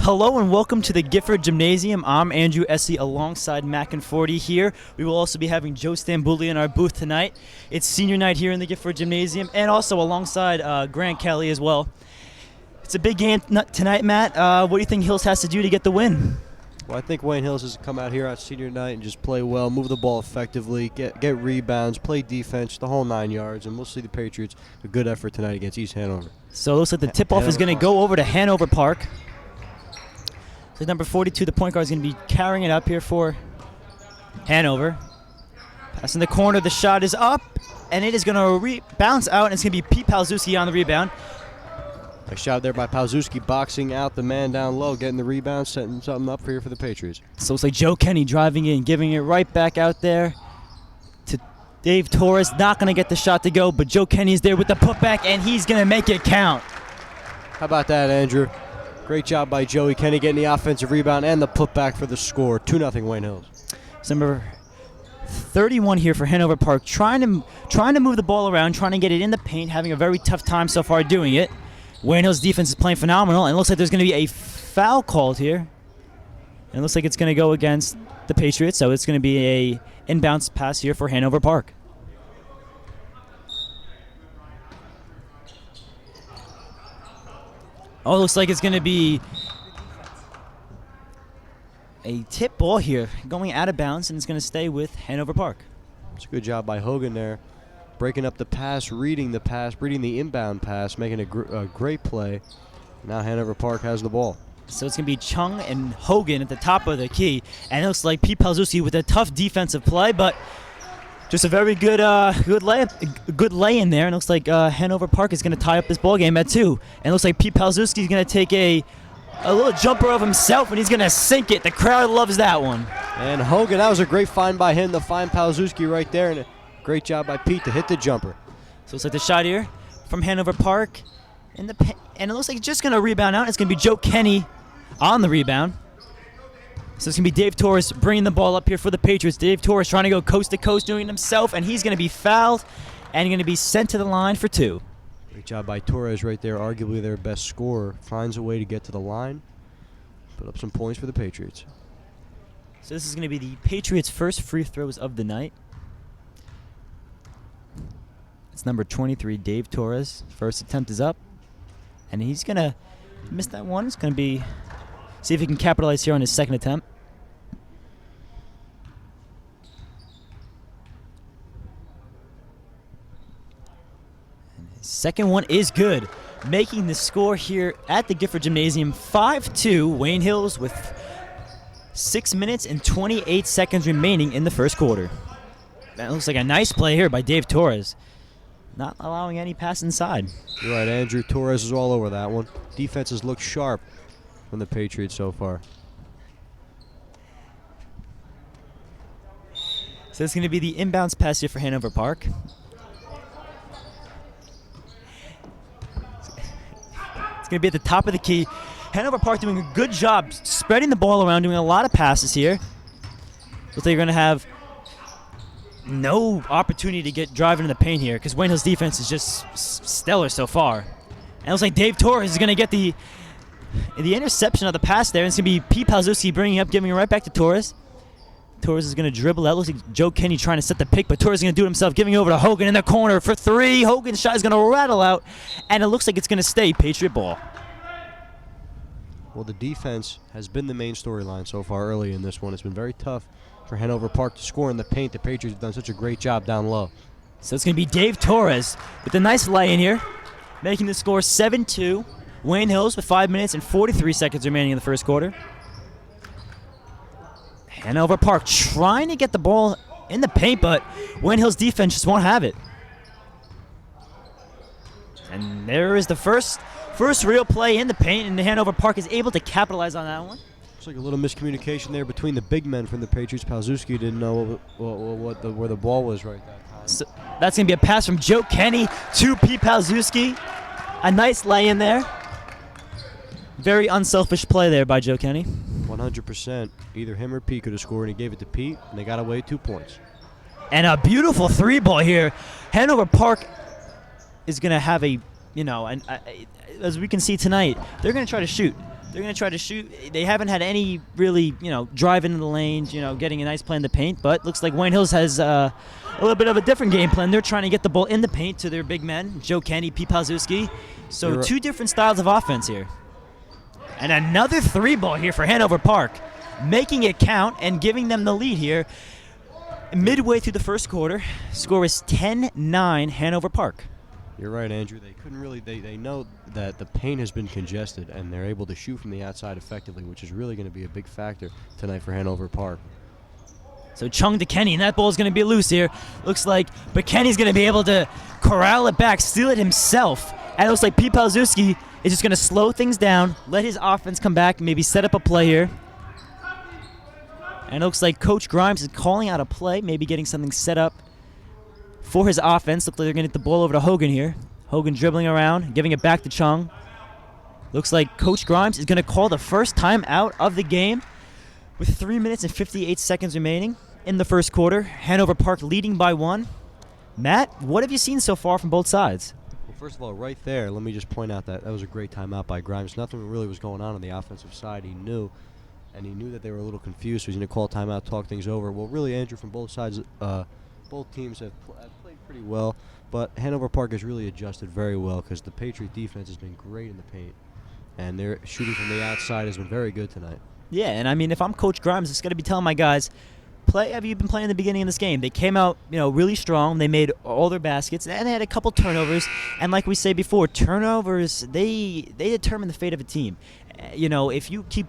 Hello and welcome to the Gifford Gymnasium. I'm Andrew Eassse alongside Matt Conforti here. We will also be having Joe Stambouley in our booth tonight. It's senior night here in the Gifford Gymnasium and also alongside Grant Kelly as well. It's a big game tonight, Matt. What do you think Hills has to do to get the win? Well, I think Wayne Hills has to come out here on senior night and just play well, move the ball effectively, get rebounds, play defense, the whole 9 yards, and we'll see the Patriots a good effort tonight against East Hanover. So it looks like the tip-off is going to go over to Hanover Park. So number 42, the point guard, is going to be carrying it up here for Hanover. Pass in the corner, the shot is up, and it is going to bounce out, and it's going to be Pete Palzewski on the rebound. Nice shot there by Palzewski, boxing out the man down low, getting the rebound, setting something up here for the Patriots. So it's like Joe Kenny driving in, giving it right back out there to Dave Torres. Not going to get the shot to go, but Joe Kenny's there with the putback, and he's going to make it count. How about that, Andrew? Great job by Joey Kenny getting the offensive rebound and the putback for the score. 2-0 Wayne Hills. So number 31 here for Hanover Park, trying to move the ball around, trying to get it in the paint, having a very tough time so far doing it. Wayne Hills' defense is playing phenomenal, and it looks like there's going to be a foul called here. And it looks like it's going to go against the Patriots, so it's going to be a inbounds pass here for Hanover Park. Oh, it looks like it's going to be a tip ball here, going out of bounds, and it's going to stay with Hanover Park. It's a good job by Hogan there. Breaking up the pass, reading the inbound pass, making a great play. Now Hanover Park has the ball. So it's going to be Chung and Hogan at the top of the key. And it looks like Pete Palzewski with a tough defensive play, but just a very good lay in there. And it looks like Hanover Park is going to tie up this ball game at 2. And it looks like Pete Palzewski is going to take a little jumper of himself, and he's going to sink it. The crowd loves that one. And Hogan, that was a great find by him to find Palzewski right there. And great job by Pete to hit the jumper. So it looks like the shot here from Hanover Park. And it looks like it's just going to rebound out. It's going to be Joe Kenny on the rebound. So it's going to be Dave Torres bringing the ball up here for the Patriots. Dave Torres trying to go coast to coast, doing it himself, and he's going to be fouled and going to be sent to the line for 2. Great job by Torres right there, arguably their best scorer. Finds a way to get to the line, put up some points for the Patriots. So this is going to be the Patriots' first free throws of the night. It's number 23, Dave Torres. First attempt is up, and he's going to miss that one. It's going to be, see if he can capitalize here on his second attempt. And his second one is good, making the score here at the Gifford Gymnasium 5-2, Wayne Hills with 6 minutes and 28 seconds remaining in the first quarter. That looks like a nice play here by Dave Torres. Not allowing any pass inside. You're right, Andrew. Torres is all over that one. Defenses look sharp from the Patriots so far. So it's going to be the inbounds pass here for Hanover Park. It's going to be at the top of the key. Hanover Park doing a good job spreading the ball around, doing a lot of passes here. Looks like you're going to have no opportunity to get driving in the paint here because Wayne Hills' defense is just stellar so far. And it looks like Dave Torres is going to get the interception of the pass there. And it's going to be Pete Palzewski bringing up, giving it right back to Torres. Torres is going to dribble out. Looks like Joe Kenny trying to set the pick, but Torres is going to do it himself, giving over to Hogan in the corner for 3. Hogan's shot is going to rattle out, and it looks like it's going to stay Patriot ball. Well, the defense has been the main storyline so far early in this one. It's been very tough for Hanover Park to score in the paint. The Patriots have done such a great job down low. So it's going to be Dave Torres with a nice lay in here, making the score 7-2. Wayne Hills with 5 minutes and 43 seconds remaining in the first quarter. Hanover Park trying to get the ball in the paint, but Wayne Hills' defense just won't have it. And there is the first real play in the paint, and the Hanover Park is able to capitalize on that one. Looks like a little miscommunication there between the big men from the Patriots. Palzewski didn't know where the ball was right that time. So that's going to be a pass from Joe Kenny to Pete Palzewski. A nice lay in there. Very unselfish play there by Joe Kenny. 100%. Either him or Pete could have scored, and he gave it to Pete, and they got away 2 points. And a beautiful 3-ball here. Hanover Park is going to have a, as we can see tonight, they're going to try to shoot. They're going to try to shoot. They haven't had any really, drive into the lanes, getting a nice play in the paint. But looks like Wayne Hills has a little bit of a different game plan. They're trying to get the ball in the paint to their big men, Joe Kenny, Pete Palzewski. So two different styles of offense here. And another 3-ball here for Hanover Park, making it count and giving them the lead here. Midway through the first quarter, score is 10-9 Hanover Park. You're right, Andrew. They couldn't really. They know that the paint has been congested, and they're able to shoot from the outside effectively, which is really going to be a big factor tonight for Hanover Park. So Chung to Kenny, and that ball is going to be loose here. Looks like, but Kenny's going to be able to corral it back, steal it himself. And it looks like Pete Palzewski is just going to slow things down, let his offense come back, maybe set up a play here. And it looks like Coach Grimes is calling out a play, maybe getting something set up for his offense. Looks like they're going to get the ball over to Hogan here. Hogan dribbling around, giving it back to Chung. Looks like Coach Grimes is going to call the first time out of the game with 3 minutes and 58 seconds remaining in the first quarter. Hanover Park leading by 1. Matt, what have you seen so far from both sides? Well, first of all, right there, let me just point out that was a great timeout by Grimes. Nothing really was going on the offensive side. He knew that they were a little confused, so he's going to call timeout, talk things over. Well, really, Andrew, from both sides, both teams have played pretty well, but Hanover Park has really adjusted very well because the Patriot defense has been great in the paint, and their shooting from the outside has been very good tonight. Yeah, and I mean, if I'm Coach Grimes, it's going to be telling my guys, have you been playing the beginning of this game? They came out, really strong. They made all their baskets, and they had a couple turnovers. And like we say before, turnovers, they determine the fate of a team. If you keep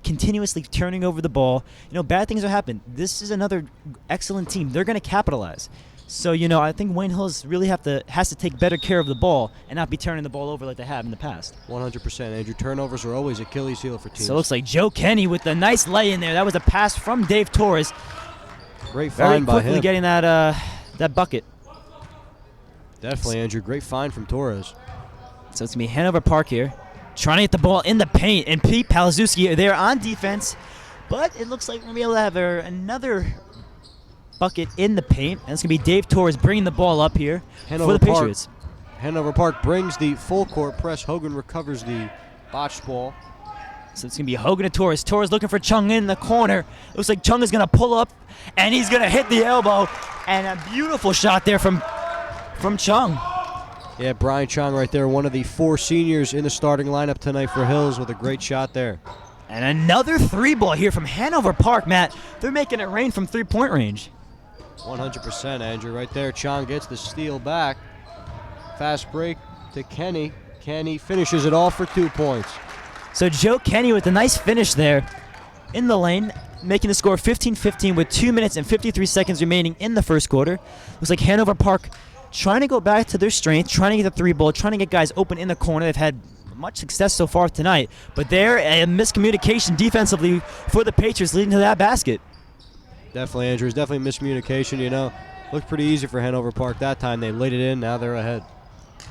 continuously turning over the ball, bad things will happen. This is another excellent team. They're going to capitalize. So, I think Wayne Hills really has to take better care of the ball and not be turning the ball over like they have in the past. 100%, Andrew. Turnovers are always Achilles heel for teams. So it looks like Joe Kenny with a nice lay in there. That was a pass from Dave Torres. Great find by him. Very quickly getting that bucket. Definitely, Andrew. Great find from Torres. So it's going to be Hanover Park here, trying to get the ball in the paint. And Pete Palzewski there on defense. But it looks like we're going to be able to have another bucket in the paint. And it's going to be Dave Torres bringing the ball up here for the Patriots. Hanover Park brings the full court press. Hogan recovers the botched ball. So it's going to be Hogan to Torres. Torres looking for Chung in the corner. Looks like Chung is going to pull up, and he's going to hit the elbow. And a beautiful shot there from Chung. Yeah, Brian Chung right there, one of the 4 seniors in the starting lineup tonight for Hills with a great shot there. And another 3-ball here from Hanover Park, Matt. They're making it rain from 3-point range. 100%, Andrew. Right there, Chung gets the steal back. Fast break to Kenny. Kenny finishes it all for 2 points. So Joe Kenny with a nice finish there in the lane, making the score 15-15 with 2 minutes and 53 seconds remaining in the first quarter. Looks like Hanover Park trying to go back to their strength, trying to get the 3-ball, trying to get guys open in the corner. They've had much success so far tonight, but there a miscommunication defensively for the Patriots leading to that basket. Definitely, Andrew. It's definitely miscommunication, Looked pretty easy for Hanover Park that time. They laid it in. Now they're ahead.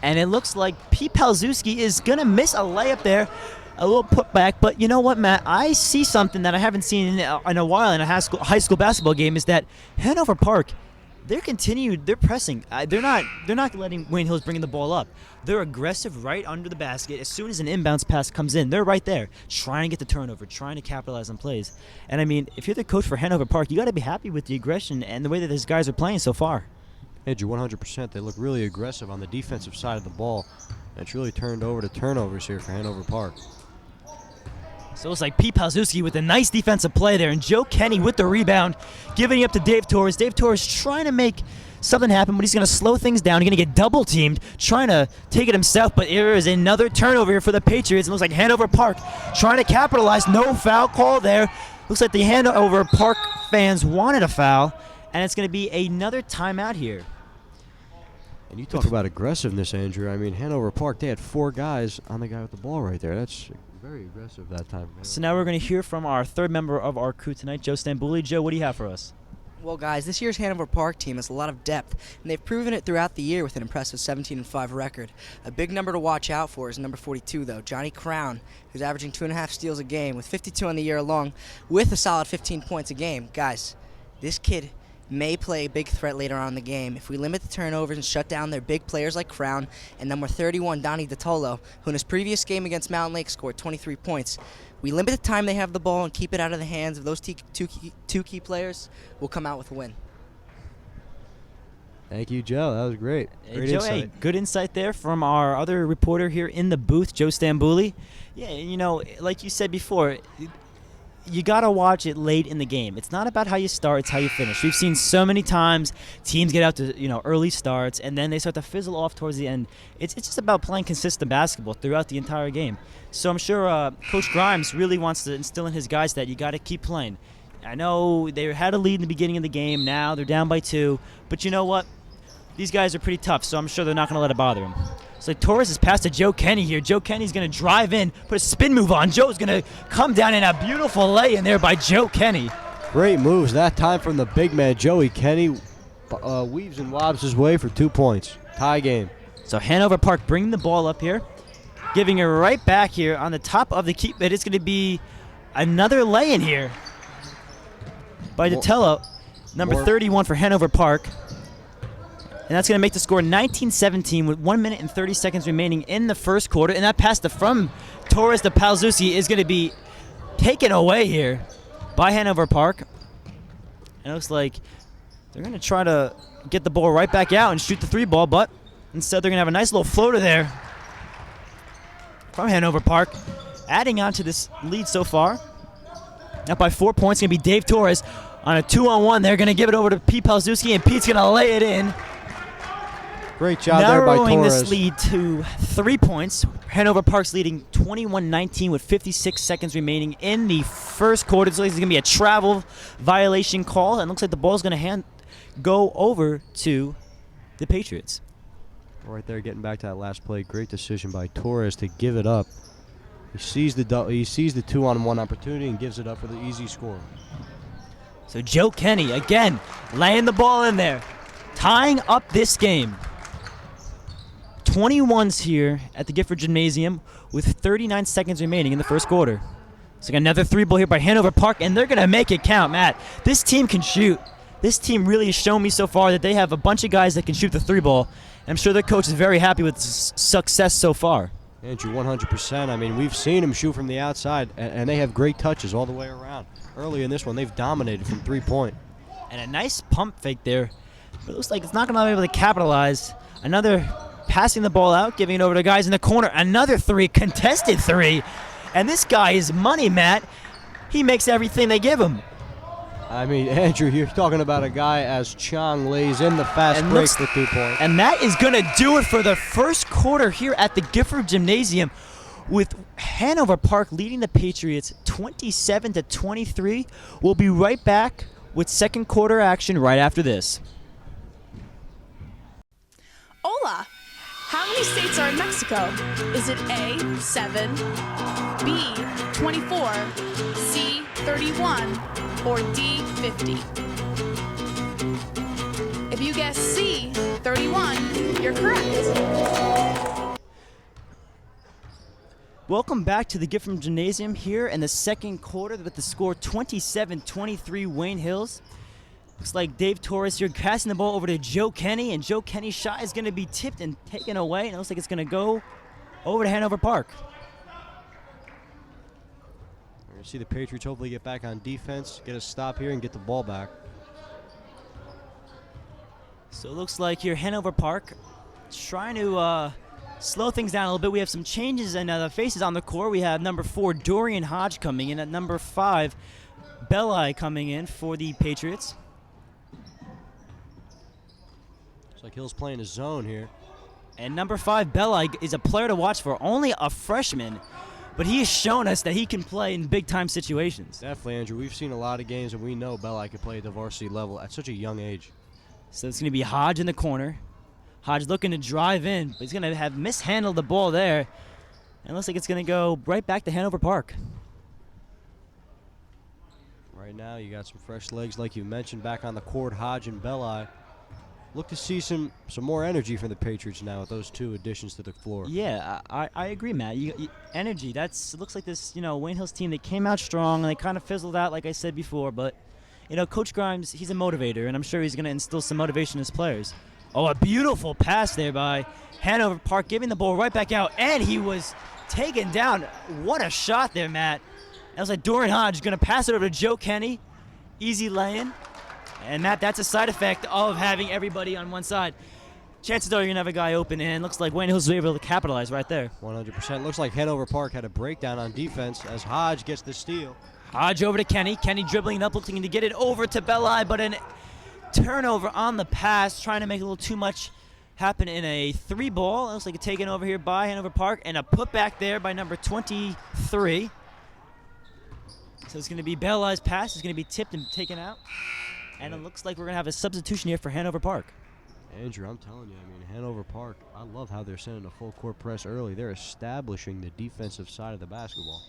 And it looks like Pete Palzewski is going to miss a layup there. A little putback, but you know what, Matt? I see something that I haven't seen in a while in a high school basketball game is that Hanover Park, they're pressing. They're not letting Wayne Hills bring the ball up. They're aggressive right under the basket. As soon as an inbounds pass comes in, they're right there trying to get the turnover, trying to capitalize on plays. And I mean, if you're the coach for Hanover Park, you got to be happy with the aggression and the way that these guys are playing so far. Andrew, 100%. They look really aggressive on the defensive side of the ball. And it's really turned over to turnovers here for Hanover Park. So it's like Pete Palzewski with a nice defensive play there, and Joe Kenny with the rebound, giving it up to Dave Torres. Dave Torres trying to make something happen, but he's going to slow things down. He's going to get double teamed, trying to take it himself, but there is another turnover here for the Patriots. It looks like Hanover Park trying to capitalize. No foul call there. Looks like the Hanover Park fans wanted a foul, and it's going to be another timeout here. And you talk about aggressiveness, Andrew. I mean, Hanover Park, they had 4 guys on the guy with the ball right there. That's very aggressive that time. So now we're going to hear from our third member of our crew tonight, Joe Stambouley. Joe, what do you have for us? Well, guys, this year's Hanover Park team has a lot of depth, and they've proven it throughout the year with an impressive 17-5 record. A big number to watch out for is number 42, though, Johnny Crown, who's averaging 2.5 steals a game with 52 on the year along with a solid 15 points a game. Guys, this kid may play a big threat later on in the game. If we limit the turnovers and shut down their big players like Crown and number 31, Donnie DeTolo, who in his previous game against Mountain Lake scored 23 points, we limit the time they have the ball and keep it out of the hands of those two key players, we'll come out with a win. Thank you, Joe. That was great. Great Joe, insight. hey, good insight there from our other reporter here in the booth, Joe Stambouley. Yeah, you know, like you said before, you got to watch it late in the game. It's not about how you start, it's how you finish. We've seen so many times teams get out to, early starts, and then they start to fizzle off towards the end. It's just about playing consistent basketball throughout the entire game. So I'm sure Coach Grimes really wants to instill in his guys that you got to keep playing. I know they had a lead in the beginning of the game. Now they're down by 2. But you know what? These guys are pretty tough, so I'm sure they're not going to let it bother them. So Torres is passed to Joe Kenny here. Joe Kenny's going to drive in, put a spin move on. Joe's going to come down in a beautiful lay in there by Joe Kenny. Great moves that time from the big man, Joey Kenny. Weaves and wobs his way for 2 points. Tie game. So Hanover Park bringing the ball up here, giving it right back here on the top of the key. But it's going to be another lay in here by DeTello, number 31 for Hanover Park. And that's going to make the score 19-17 with 1 minute and 30 seconds remaining in the first quarter. And that pass from Torres to Palzuzzi is going to be taken away here by Hanover Park. And it looks like they're going to try to get the ball right back out and shoot the 3-ball, but instead they're going to have a nice little floater there from Hanover Park, adding on to this lead so far. Up by 4 points, going to be Dave Torres on a 2-on-1. They're going to give it over to Pete Palzuzzi, and Pete's going to lay it in. Great job there by Narrowing Torres. this lead to 3 points. Hanover Park's leading 21-19 with 56 seconds remaining in the first quarter. So there's going to be a travel violation call, and looks like the ball's going to go over to the Patriots. Right there, getting back to that last play. Great decision by Torres to give it up. He sees the 2-on-1 opportunity and gives it up for the easy score. So Joe Kenny, again, laying the ball in there, tying up this game. 21s here at the Gifford Gymnasium with 39 seconds remaining in the first quarter. So another 3-ball here by Hanover Park, and they're going to make it count, Matt. This team can shoot. This team really has shown me so far that they have a bunch of guys that can shoot the 3-ball. I'm sure their coach is very happy with success so far. Andrew, 100%. I mean, we've seen him shoot from the outside, and they have great touches all the way around. Early in this one, they've dominated from 3-point. And a nice pump fake there. But it looks like it's not going to be able to capitalize. Another passing the ball out, giving it over to guys in the corner. Another 3, contested 3. And this guy is money, Matt. He makes everything they give him. I mean, Andrew, you're talking about a guy as Chong lays in the fast break for 2 points. And that is going to do it for the first quarter here at the Gifford Gymnasium, with Hanover Park leading the Patriots 27-23. We'll be right back with second quarter action right after this. Hola! How many states are in Mexico? Is it A, 7, B, 24, C, 31, or D, 50? If you guess C, 31, you're correct. Welcome back to the Gifford Gymnasium here in the second quarter with the score 27-23 Wayne Hills. Looks like Dave Torres here passing the ball over to Joe Kenny, and Joe Kenny's shot is going to be tipped and taken away, and it looks like it's going to go over to Hanover Park. We're going to see the Patriots hopefully get back on defense, get a stop here, and get the ball back. So it looks like here Hanover Park trying to slow things down a little bit. We have some changes in the faces on the court. We have number 4, Dorian Hodge, coming in. At number 5, Belli coming in for the Patriots. Looks like Hill's playing his zone here. And number 5, Belli, is a player to watch for. Only a freshman, but he has shown us that he can play in big-time situations. Definitely, Andrew. We've seen a lot of games, and we know Belli can play at the varsity level at such a young age. So it's going to be Hodge in the corner. Hodge looking to drive in, but he's going to have mishandled the ball there. And it looks like it's going to go right back to Hanover Park. Right now, you got some fresh legs, like you mentioned, back on the court, Hodge and Belli. Look to see some more energy from the Patriots now with those 2 additions to the floor. Yeah, I agree, Matt. Energy, it looks like this, Wayne Hills team, they came out strong, and they kind of fizzled out, like I said before, but Coach Grimes, he's a motivator, and I'm sure he's going to instill some motivation in his players. Oh, a beautiful pass there by Hanover Park, giving the ball right back out, and he was taken down. What a shot there, Matt. That was like Dorian Hodge going to pass it over to Joe Kenny. Easy lay-in. And Matt, that's a side effect of having everybody on one side. Chances are you're going to have a guy open, and it looks like Wayne Hills was able to capitalize right there. 100%. Looks like Hanover Park had a breakdown on defense as Hodge gets the steal. Hodge over to Kenny. Kenny dribbling it up, looking to get it over to Belli, but an turnover on the pass, trying to make a little too much happen in a 3-ball. It looks like it's taken over here by Hanover Park, and a putback there by number 23. So it's going to be Belli's pass. It's going to be tipped and taken out. And it looks like we're going to have a substitution here for Hanover Park. Andrew, I'm telling you, Hanover Park, I love how they're sending a full court press early. They're establishing the defensive side of the basketball.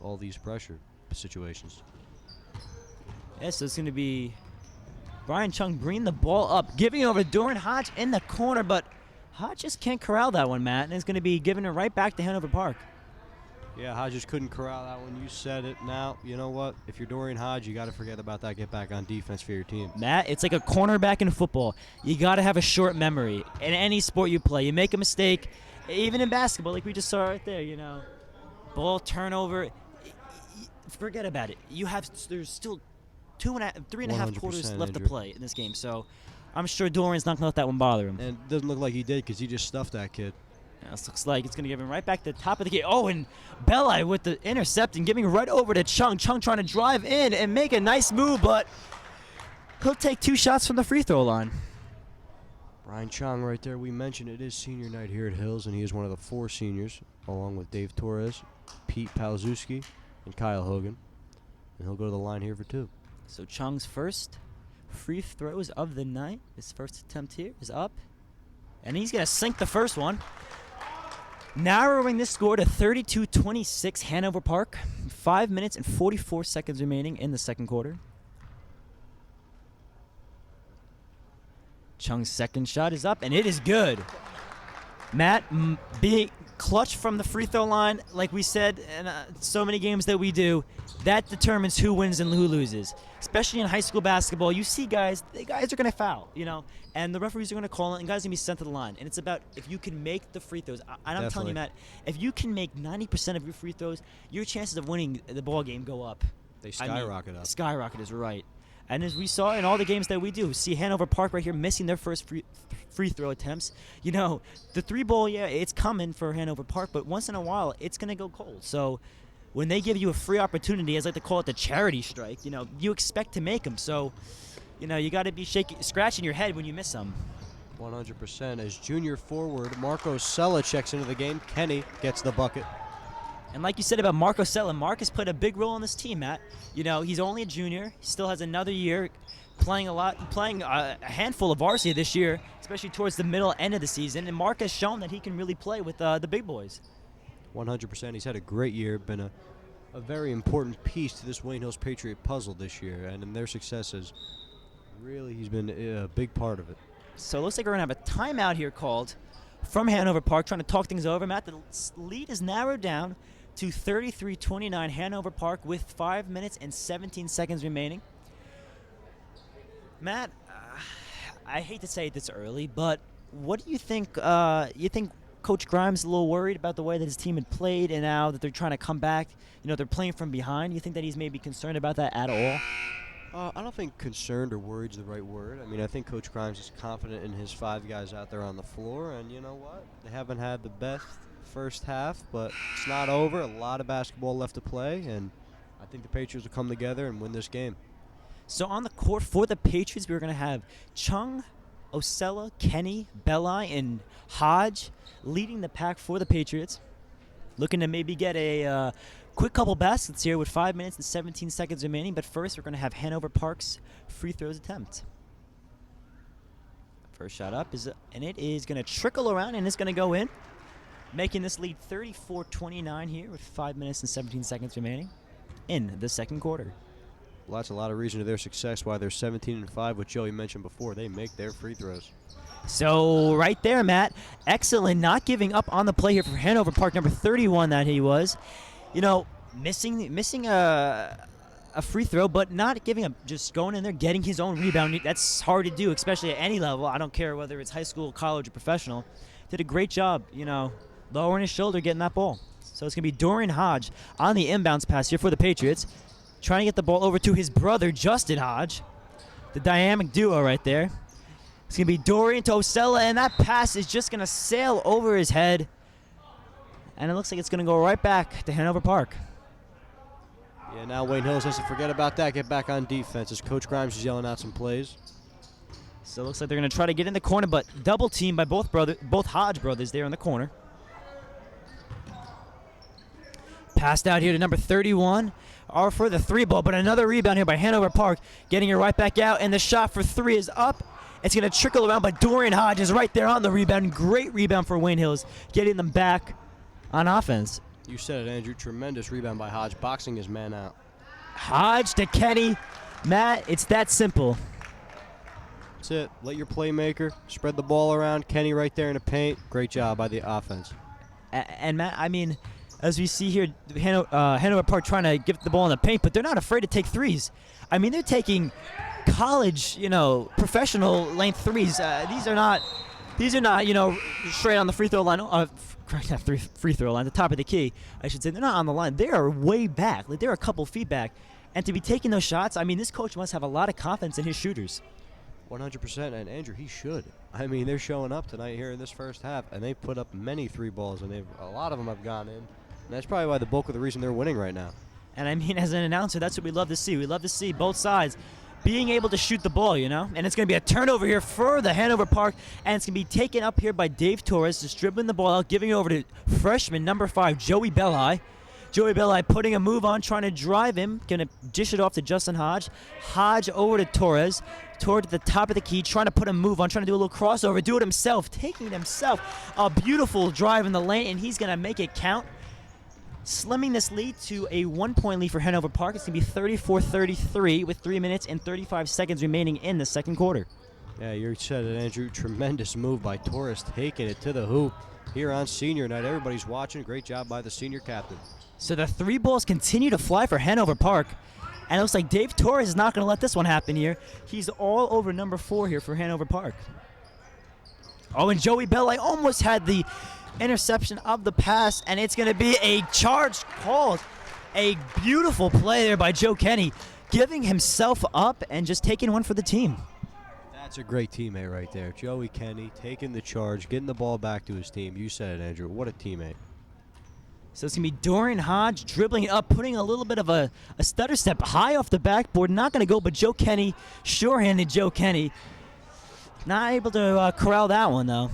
All these pressure situations. Yeah, so it's going to be Brian Chung bringing the ball up, giving it over to Dorian Hodge in the corner, but Hodge just can't corral that one, Matt, and it's going to be giving it right back to Hanover Park. Yeah, Hodge just couldn't corral that one. You said it. Now, you know what? If you're Dorian Hodge, you got to forget about that. Get back on defense for your team. Matt, it's like a cornerback in football. You got to have a short memory. In any sport you play, you make a mistake, even in basketball, like we just saw right there, ball turnover. Forget about it. There's still 3.5 quarters left to play in this game, so I'm sure Dorian's not going to let that one bother him. And it doesn't look like he did because he just stuffed that kid. Yeah, this looks like it's going to give him right back to the top of the game. Oh, and Belli with the intercept and giving right over to Chung. Chung trying to drive in and make a nice move, but he'll take 2 shots from the free throw line. Brian Chung right there. We mentioned it is senior night here at Hills, and he is one of the 4 seniors, along with Dave Torres, Pete Palzewski, and Kyle Hogan. And he'll go to the line here for 2. So Chung's first free throws of the night. His first attempt here is up. And he's going to sink the first one. Narrowing this score to 32-26 Hanover Park. 5 minutes and 44 seconds remaining in the second quarter. Chung's second shot is up, and it is good. Matt, being clutch from the free throw line, like we said in so many games that we do, that determines who wins and who loses. Especially in high school basketball, you see guys are going to foul, and the referees are going to call it, and guys are going to be sent to the line. And it's about if you can make the free throws. And I'm telling you, Matt, if you can make 90% of your free throws, your chances of winning the ball game go up. They skyrocket up. Skyrocket is right. And as we saw in all the games that we do, see Hanover Park right here missing their first free throw attempts. The 3-ball, it's coming for Hanover Park, but once in a while, it's going to go cold. So when they give you a free opportunity, as I like to call it the charity strike, you expect to make them. So, you got to be scratching your head when you miss them. 100%. As junior forward, Marco Sella checks into the game. Kenny gets the bucket. And like you said about Marco Sella, Mark has played a big role in this team, Matt. He's only a junior. He still has another year playing a handful of varsity this year, especially towards the middle end of the season. And Mark has shown that he can really play with the big boys. 100%. He's had a great year, been a very important piece to this Wayne Hills Patriot puzzle this year, and in their successes, really he's been a big part of it. So it looks like we're going to have a timeout here called from Hanover Park, trying to talk things over. Matt, the lead is narrowed down to 33-29 Hanover Park with 5 minutes and 17 seconds remaining. Matt, I hate to say it this early, but what do you think? You think Coach Grimes is a little worried about the way that his team had played, and now that they're trying to come back, they're playing from behind? You think that he's maybe concerned about that at all? I don't think concerned or worried is the right word. I think Coach Grimes is confident in his 5 guys out there on the floor, and you know what? They haven't had the best first half, but it's not over. A lot of basketball left to play, and I think the Patriots will come together and win this game. So on the court for the Patriots, we're going to have Chung, Osella, Kenny, Belli, and Hodge leading the pack for the Patriots. Looking to maybe get a quick couple baskets here with 5 minutes and 17 seconds remaining. But first, we're going to have Hanover Park's free throws attempt. First shot up, and it is going to trickle around, and it's going to go in, making this lead 34-29 here with 5 minutes and 17 seconds remaining in the second quarter. Well, that's a lot of reason to their success why they're 17-5, which Joey mentioned before. They make their free throws. So right there, Matt, excellent, not giving up on the play here for Hanover Park, number 31 that he was. Missing a a free throw, but not giving up, just going in there, getting his own rebound. That's hard to do, especially at any level. I don't care whether it's high school, college, or professional. Did a great job, lowering his shoulder, getting that ball. So it's going to be Dorian Hodge on the inbounds pass here for the Patriots, trying to get the ball over to his brother, Justin Hodge. The dynamic duo right there. It's going to be Dorian to Osella, and that pass is just going to sail over his head. And it looks like it's going to go right back to Hanover Park. Yeah, now Wayne Hills has to forget about that, get back on defense as Coach Grimes is yelling out some plays. So it looks like they're going to try to get in the corner, but double team by both Hodge brothers there in the corner. Passed out here to number 31. Or for the three ball, but another rebound here by Hanover Park, getting it right back out, and the shot for three is up. It's going to trickle around, but Dorian Hodge is right there on the rebound. Great rebound for Wayne Hills, getting them back on offense. You said it, Andrew. Tremendous rebound by Hodge, boxing his man out. Hodge to Kenny. Matt, it's that simple. That's it. Let your playmaker spread the ball around. Kenny right there in the paint. Great job by the offense. And Matt, I mean, as we see here, Hanover Park trying to get the ball in the paint, but they're not afraid to take threes. I mean, they're taking college, professional length threes. These are not, straight on the free throw line. Free throw line, the top of the key, I should say. They're not on the line. They are way back. Like, they're a couple feet back. And to be taking those shots, I mean, this coach must have a lot of confidence in his shooters. 100%, and Andrew, he should. I mean, they're showing up tonight here in this first half, and they put up many three balls, and a lot of them have gone in. And that's probably why the bulk of the reason they're winning right now. And I mean, as an announcer, that's what we love to see. We love to see both sides being able to shoot the ball, And it's going to be a turnover here for the Hanover Park, and it's going to be taken up here by Dave Torres, just dribbling the ball out, giving it over to freshman number 5, Joey Belli. Joey Belli putting a move on, trying to drive him, going to dish it off to Justin Hodge. Hodge over to Torres, toward the top of the key, trying to put a move on, trying to do a little crossover, do it himself, taking it himself. A beautiful drive in the lane, and he's going to make it count. Slimming this lead to a 1-point lead for Hanover Park. It's going to be 34-33 with 3 minutes and 35 seconds remaining in the second quarter. Yeah, you said it, Andrew. Tremendous move by Torres, taking it to the hoop here on senior night. Everybody's watching. Great job by the senior captain. So the three balls continue to fly for Hanover Park. And it looks like Dave Torres is not going to let this one happen here. He's all over number 4 here for Hanover Park. Oh, and Joey Belli almost had the interception of the pass, and it's going to be a charge called. A beautiful play there by Joe Kenny, giving himself up and just taking one for the team. That's a great teammate right there. Joey Kenny taking the charge, getting the ball back to his team. You said it, Andrew. What a teammate. So it's going to be Dorian Hodge dribbling it up, putting a little bit of a stutter step high off the backboard. Not going to go, but Joe Kenny, sure-handed Joe Kenny, not able to corral that one, though.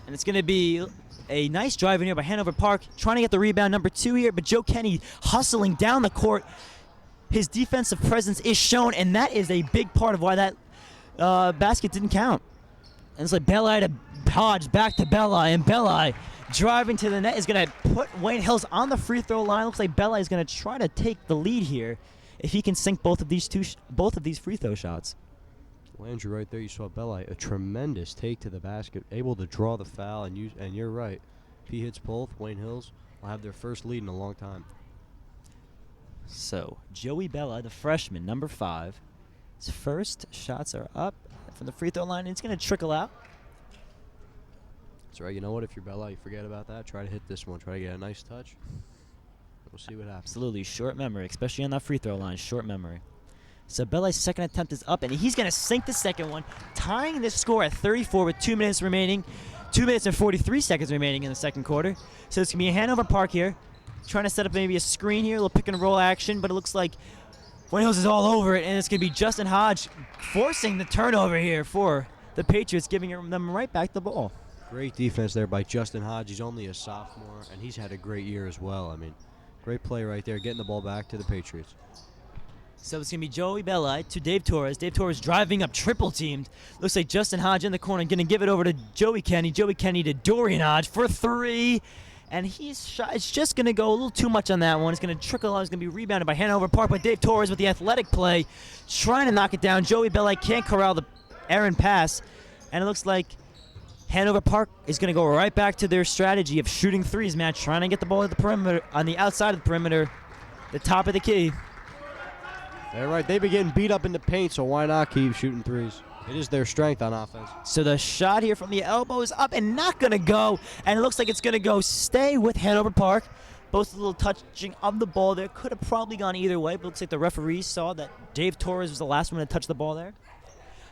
And it's going to be a nice drive in here by Hanover Park, trying to get the rebound, number 2 here, but Joe Kenny hustling down the court. His defensive presence is shown, and that is a big part of why that basket didn't count. And it's like Belli to Hodge, back to Belli, and Belli driving to the net is going to put Wayne Hills on the free throw line. Looks like Belli is going to try to take the lead here if he can sink both of these free throw shots. Well, Andrew, right there you saw Belli, a tremendous take to the basket, able to draw the foul, and you're right. If he hits both, Wayne Hills will have their first lead in a long time. So Joey Belli, the freshman, number 5, his first shots are up from the free throw line, and it's going to trickle out. That's right. You know what? If you're Belli, forget about that. Try to hit this one. Try to get a nice touch. We'll see what happens. Absolutely. Short memory, especially on that free throw line. Short memory. So Belli's second attempt is up, and he's going to sink the second one, tying this score at 34 with 2 minutes remaining. 2 minutes and 43 seconds remaining in the second quarter. So it's going to be a Hanover Park here, trying to set up maybe a screen here, a little pick and roll action, but it looks like Wayne Hills is all over it, and it's going to be Justin Hodge forcing the turnover here for the Patriots, giving them right back the ball. Great defense there by Justin Hodge. He's only a sophomore, and he's had a great year as well. I mean, great play right there, getting the ball back to the Patriots. So it's going to be Joey Belli to Dave Torres. Dave Torres driving up, triple teamed. Looks like Justin Hodge in the corner, going to give it over to Joey Kenny. Joey Kenny to Dorian Hodge for 3. And he's shot. It's just going to go a little too much on that one. It's going to trickle out. It's going to be rebounded by Hanover Park. But Dave Torres with the athletic play, trying to knock it down. Joey Belli can't corral the errant pass. And it looks like Hanover Park is going to go right back to their strategy of shooting threes, man. Trying to get the ball at the perimeter, on the outside of the perimeter, the top of the key. They're right. They've been getting beat up in the paint, so why not keep shooting threes? It is their strength on offense. So the shot here from the elbow is up and not going to go. And it looks like it's going to go stay with Hanover Park. Both a little touching of the ball there. Could have probably gone either way, but looks like the referees saw that Dave Torres was the last one to touch the ball there.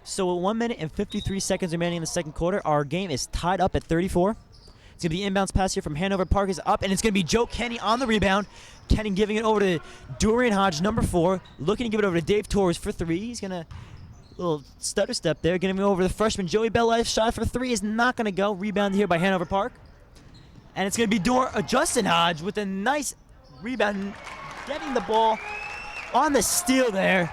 So with 1 minute and 53 seconds remaining in the second quarter, our game is tied up at 34. It's going to be the inbounds pass here from Hanover Park is up, and it's going to be Joe Kenny on the rebound. Kenny giving it over to Dorian Hodge, number 4, looking to give it over to Dave Torres for 3. He's going to little stutter step there, getting over the freshman Joey Bellife's shot for 3 is not going to go. Rebounded here by Hanover Park. And it's going to be Justin Hodge with a nice rebound, getting the ball on the steal there.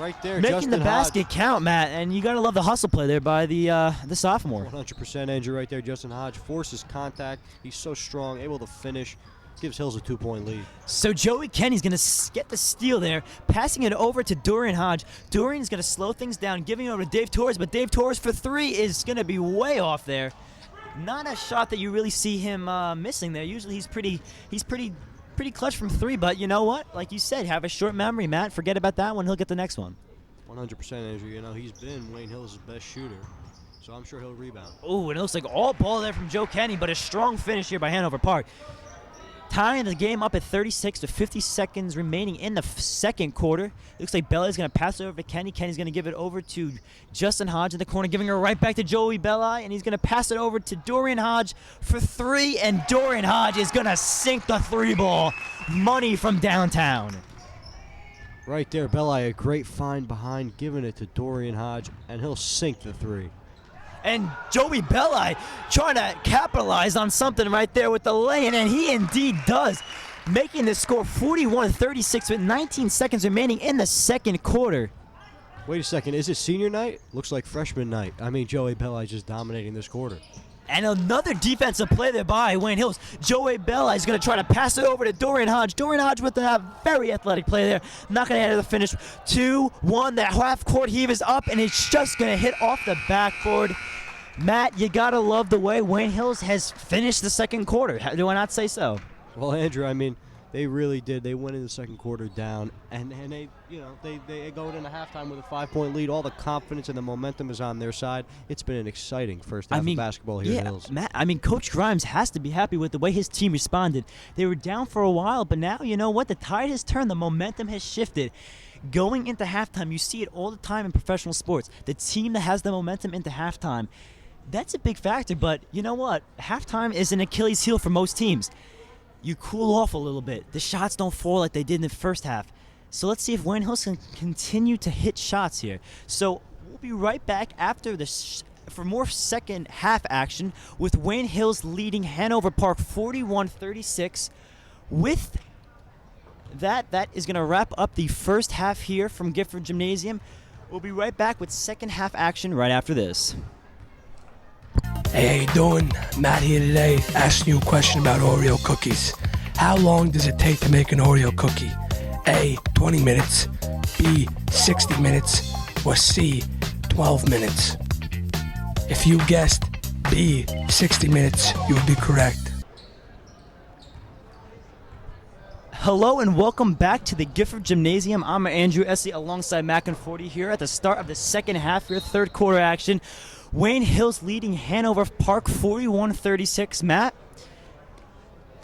Right there, making Justin the basket Hodge. count, Matt. And you got to love the hustle play there by the sophomore. 100% Andrew right there. Justin Hodge forces contact. He's so strong, able to finish. Gives Hills a 2-point lead. So Joey Kenny's going to get the steal there, passing it over to Dorian Hodge. Dorian's going to slow things down, giving it over to Dave Torres, but Dave Torres for 3 is going to be way off there. Not a shot that you really see him missing there. Usually he's pretty clutch from 3, but you know what? Like you said, have a short memory, Matt. Forget about that one. He'll get the next one. 100% Andrew. You know, he's been Wayne Hills' best shooter, so I'm sure he'll rebound. Oh, and it looks like all ball there from Joe Kenny, but a strong finish here by Hanover Park. Tying the game up at 36 with 50 seconds remaining in the second quarter. Looks like Bella's going to pass it over to Kenny. Kenny's going to give it over to Justin Hodge in the corner, giving her right back to Joey Bella, and he's going to pass it over to Dorian Hodge for 3, and Dorian Hodge is going to sink the 3 ball. Money from downtown. Right there, Bella, a great find behind, giving it to Dorian Hodge, and he'll sink the 3. And Joey Belli trying to capitalize on something right there with the lay-in, and he indeed does, making the score 41-36 with 19 seconds remaining in the second quarter. Wait a second, is it senior night? Looks like freshman night. I mean, Joey Belli just dominating this quarter. And another defensive play there by Wayne Hills. Joey Bella is going to try to pass it over to Dorian Hodge. Dorian Hodge with a very athletic play there. Not going to enter the finish. 2-1, that half-court heave is up, and it's just going to hit off the backboard. Matt, you got to love the way Wayne Hills has finished the second quarter. Do I not say so? Well, Andrew, I mean, they really did. They went in the second quarter down, and they, you know, they go into halftime with a 5-point lead. All the confidence and the momentum is on their side. It's been an exciting first half of basketball here at Hills. Matt, I mean, Coach Grimes has to be happy with the way his team responded. They were down for a while, but now, you know what? The tide has turned. The momentum has shifted. Going into halftime, you see it all the time in professional sports. The team that has the momentum into halftime, that's a big factor, but you know what? Halftime is an Achilles heel for most teams. You cool off a little bit. The shots don't fall like they did in the first half. So let's see if Wayne Hills can continue to hit shots here. So we'll be right back after this for more second half action with Wayne Hills leading Hanover Park 41-36. With that is going to wrap up the first half here from Gifford Gymnasium. We'll be right back with second half action right after this. Hey, how you doing? Matt here today, asking you a question about Oreo cookies. How long does it take to make an Oreo cookie? A, 20 minutes, B, 60 minutes, or C, 12 minutes? If you guessed B, 60 minutes, you would be correct. Hello and welcome back to the Gifford Gymnasium. I'm Andrew Eassse alongside Matt Conforti here at the start of the second half, your third quarter action. Wayne Hills leading Hanover Park 41-36. Matt,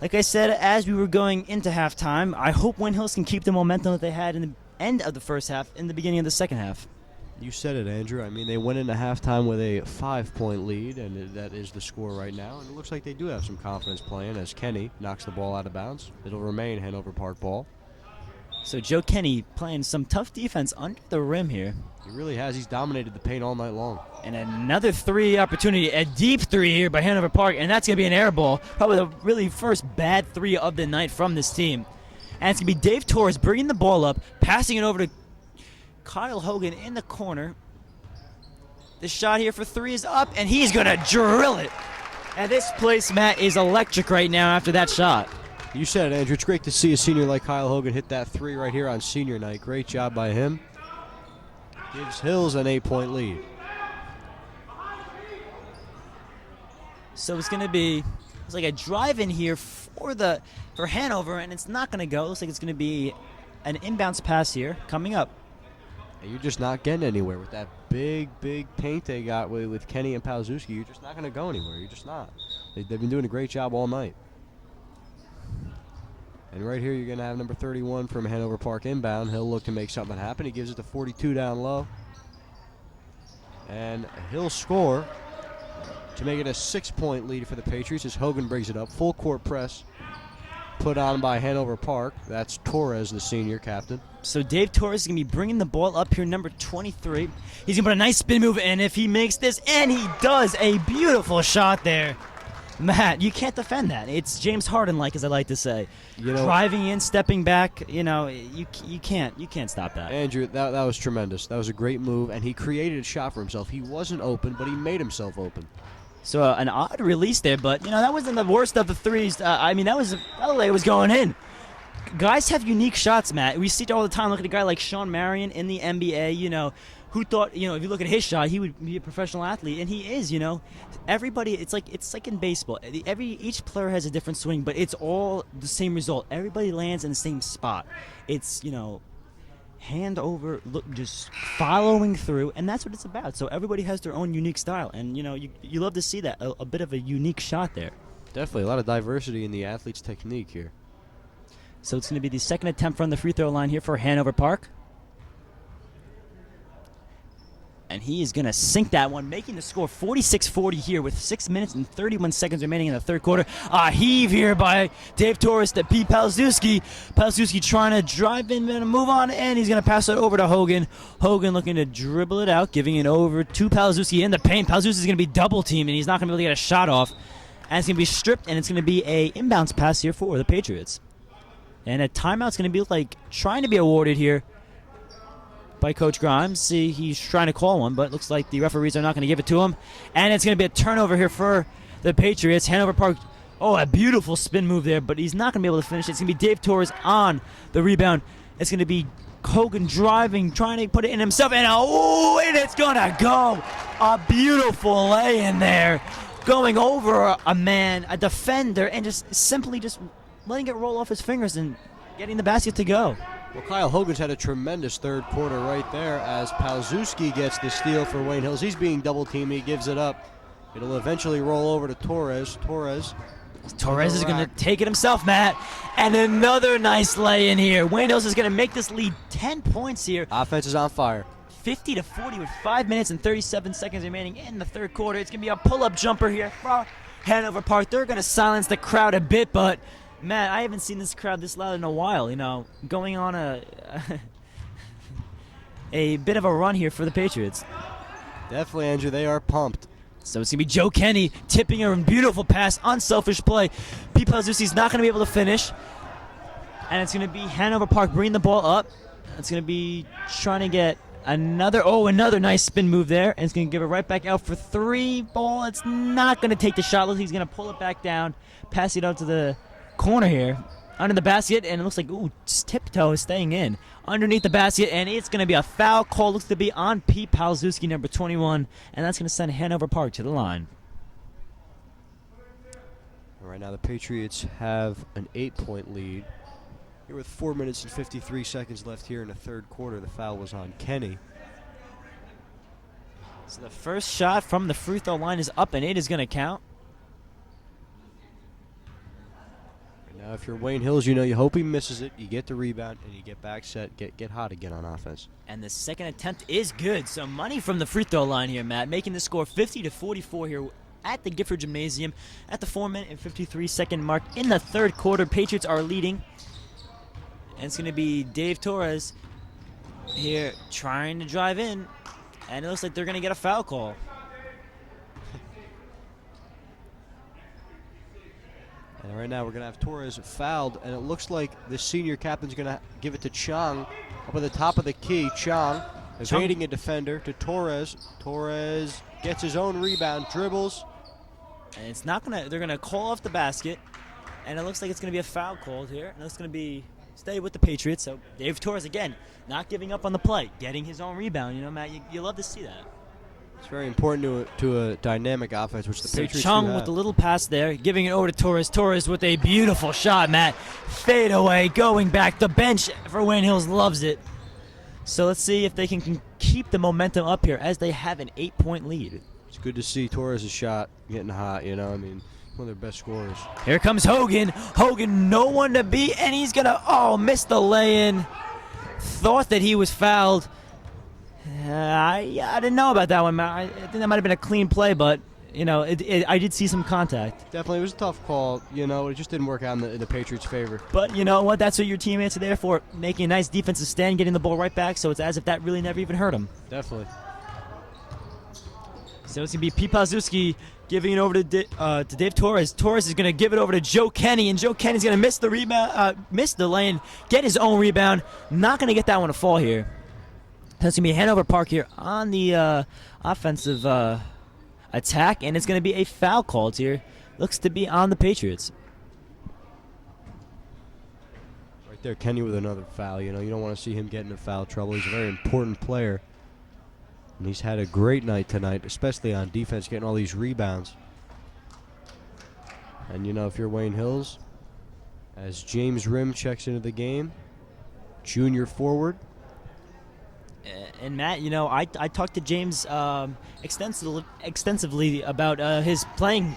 like I said, as we were going into halftime, I hope Wayne Hills can keep the momentum that they had in the end of the first half, in the beginning of the second half. You said it, Andrew. I mean, they went into halftime with a 5-point lead, and that is the score right now. And it looks like they do have some confidence playing as Kenny knocks the ball out of bounds. It'll remain Hanover Park ball. So Joe Kenny playing some tough defense under the rim here. He really has. He's dominated the paint all night long. And another 3 opportunity, a deep 3 here by Hanover Park, and that's going to be an air ball. Probably the really first bad 3 of the night from this team. And it's going to be Dave Torres bringing the ball up, passing it over to Kyle Hogan in the corner. The shot here for 3 is up, and he's going to drill it. And this place, Matt, is electric right now after that shot. You said it, Andrew. It's great to see a senior like Kyle Hogan hit that 3 right here on senior night. Great job by him. Gives Hills an 8-point lead. So it's going to be like a drive-in here for Hanover, and it's not going to go. It looks like it's going to be an inbounds pass here coming up. And you're just not getting anywhere with that big paint they got with Kenny and Palczewski. You're just not going to go anywhere. You're just not. They've been doing a great job all night. And right here, you're going to have number 31 from Hanover Park inbound. He'll look to make something happen. He gives it to 42 down low. And he'll score to make it a 6-point lead for the Patriots as Hogan brings it up. Full court press put on by Hanover Park. That's Torres, the senior captain. So Dave Torres is going to be bringing the ball up here, number 23. He's going to put a nice spin move in if he makes this, and he does a beautiful shot there. Matt, you can't defend that. It's James Harden-like, as I like to say. Driving in, stepping back, you can't stop that. Andrew, that was tremendous. That was a great move, and he created a shot for himself. He wasn't open, but he made himself open. So an odd release there, but that wasn't the worst of the threes. That was going in. Guys have unique shots, Matt. We see it all the time. Look at a guy like Sean Marion in the NBA. Who thought, if you look at his shot, he would be a professional athlete, and he is. Everybody. It's like in baseball. Each player has a different swing, but it's all the same result. Everybody lands in the same spot. It's hand over, look, just following through, and that's what it's about. So everybody has their own unique style, and you love to see that, a bit of a unique shot there. Definitely a lot of diversity in the athlete's technique here. So it's going to be the second attempt from the free throw line here for Hanover Park. And he is going to sink that one, making the score 46-40 here with 6 minutes and 31 seconds remaining in the third quarter. A heave here by Dave Torres to Pete Palczewski. Palczewski trying to drive in and move on, and he's going to pass it over to Hogan. Hogan looking to dribble it out, giving it over to Palczewski in the paint. Palczewski is going to be double-teamed, and he's not going to be able to get a shot off. And it's going to be stripped, and it's going to be a inbounds pass here for the Patriots. And a timeout's going to be trying to be awarded here by Coach Grimes. See, he's trying to call one, but it looks like the referees are not going to give it to him. And it's going to be a turnover here for the Patriots. Hanover Park, a beautiful spin move there, but he's not going to be able to finish it. It's going to be Dave Torres on the rebound. It's going to be Hogan driving, trying to put it in himself, and it's going to go. A beautiful lay in there, going over a man, a defender, and just simply letting it roll off his fingers and getting the basket to go. Well, Kyle Hogan's had a tremendous third quarter right there as Palczewski gets the steal for Wayne Hills. He's being double-teamed. He gives it up. It'll eventually roll over to Torres. Torres is going to take it himself, Matt. And another nice lay in here. Wayne Hills is going to make this lead 10 points here. Offense is on fire. 50-40 with 5 minutes and 37 seconds remaining in the third quarter. It's going to be a pull-up jumper here for Hanover Park. They're going to silence the crowd a bit, but Matt, I haven't seen this crowd this loud in a while. Going on a bit of a run here for the Patriots. Definitely, Andrew. They are pumped. So it's going to be Joe Kenny tipping a beautiful pass, unselfish play. Pete Palczewski's not going to be able to finish. And it's going to be Hanover Park bringing the ball up. It's going to be trying to get another nice spin move there. And it's going to give it right back out for three. Ball, it's not going to take the shot. Looks like he's going to pull it back down, pass it out to the corner here, under the basket, and it looks like, just tiptoe is staying in underneath the basket, and it's going to be a foul call. Looks to be on Pete Palczewski, number 21, and that's going to send Hanover Park to the line. Right now the Patriots have an 8-point lead. Here with 4 minutes and 53 seconds left here in the third quarter. The foul was on Kenny. So the first shot from the free throw line is up, and it is going to count. Now, if you're Wayne Hills, you hope he misses it. You get the rebound, and you get back set, get hot again on offense. And the second attempt is good. So money from the free throw line here, Matt, making the score 50-44 here at the Gifford Gymnasium at the 4 minute and 53 second mark in the third quarter. Patriots are leading. And it's going to be Dave Torres here trying to drive in. And it looks like they're going to get a foul call. And right now we're going to have Torres fouled, and it looks like the senior captain's going to give it to Chang up at the top of the key. Chang evading a defender to Torres. Torres gets his own rebound, dribbles. And it's not going to, they're going to call off the basket, and it looks like it's going to be a foul called here. And it's going to be stay with the Patriots. So Dave Torres, again, not giving up on the play, getting his own rebound. Matt, you love to see that. It's very important to a dynamic offense, which the Patriots Chung do have. with the little pass there, giving it over to Torres. Torres with a beautiful shot, Matt. Fade away, going back. The bench for Wayne Hills loves it. So let's see if they can keep the momentum up here as they have an 8-point lead. It's good to see Torres' shot getting hot, you know. I mean, one of their best scorers. Here comes Hogan. Hogan, no one to beat, and he's going to, miss the lay-in. Thought that he was fouled. I didn't know about that one. I think that might have been a clean play, but, I did see some contact. Definitely, it was a tough call. It just didn't work out in the Patriots' favor. But you know what? That's what your teammates are there for, making a nice defensive stand, getting the ball right back, so it's as if that really never even hurt him. Definitely. So it's going to be Pete Pazuski giving it over to Dave Torres. Torres is going to give it over to Joe Kenny, and Joe Kenny's going to miss the rebound, miss the lane, get his own rebound. Not going to get that one to fall here. So it's going to be Hanover Park here on the offensive attack, and it's going to be a foul called here. Looks to be on the Patriots. Right there, Kenny with another foul. You don't want to see him get into foul trouble. He's a very important player. And he's had a great night tonight, especially on defense, getting all these rebounds. And, if you're Wayne Hills, as James Rim checks into the game, junior forward. And Matt, I talked to James extensively about his playing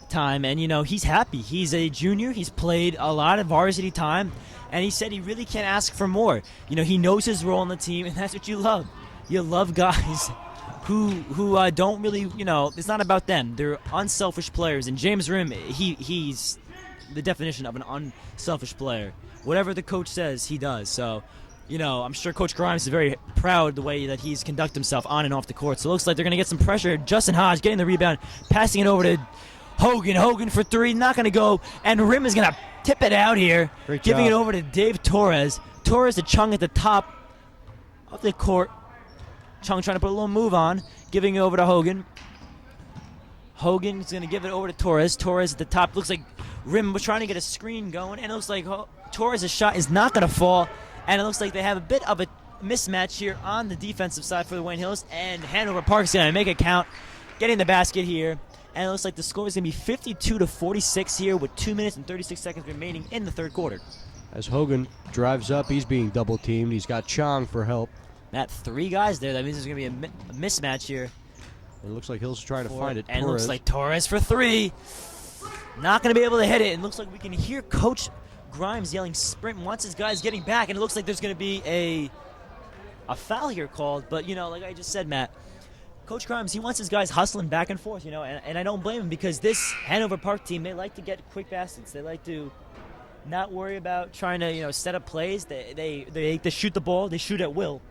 time, and he's happy. He's a junior. He's played a lot of varsity time, and he said he really can't ask for more. He knows his role on the team, and that's what you love. You love guys who don't really, it's not about them. They're unselfish players, and James Rim, he's the definition of an unselfish player. Whatever the coach says, he does. So. I'm sure Coach Grimes is very proud the way that he's conducted himself on and off the court. So it looks like they're going to get some pressure. Justin Hodge getting the rebound, passing it over to Hogan. Hogan for three, not going to go. And Rim is going to tip it out here, giving it over to Dave Torres. Torres to Chung at the top of the court. Chung trying to put a little move on, giving it over to Hogan. Hogan is going to give it over to Torres. Torres at the top. Looks like Rim was trying to get a screen going, and it looks like Torres' shot is not going to fall. And it looks like they have a bit of a mismatch here on the defensive side for the Wayne Hills. And Hanover Park's going to make it count, getting the basket here. And it looks like the score is going to be 52-46 here with 2 minutes and 36 seconds remaining in the third quarter. As Hogan drives up, he's being double-teamed. He's got Chong for help. Matt, 3 guys there. That means there's going to be a mismatch here. It looks like Hills is trying to find it. And it looks like Torres for 3. Not going to be able to hit it. It looks like we can hear Coach Grimes yelling sprint, wants his guys getting back, and it looks like there's going to be a foul here called. But, like I just said, Matt, Coach Grimes, he wants his guys hustling back and forth, and I don't blame him because this Hanover Park team, they like to get quick baskets. They like to not worry about trying to, set up plays. They shoot the ball. They shoot at will.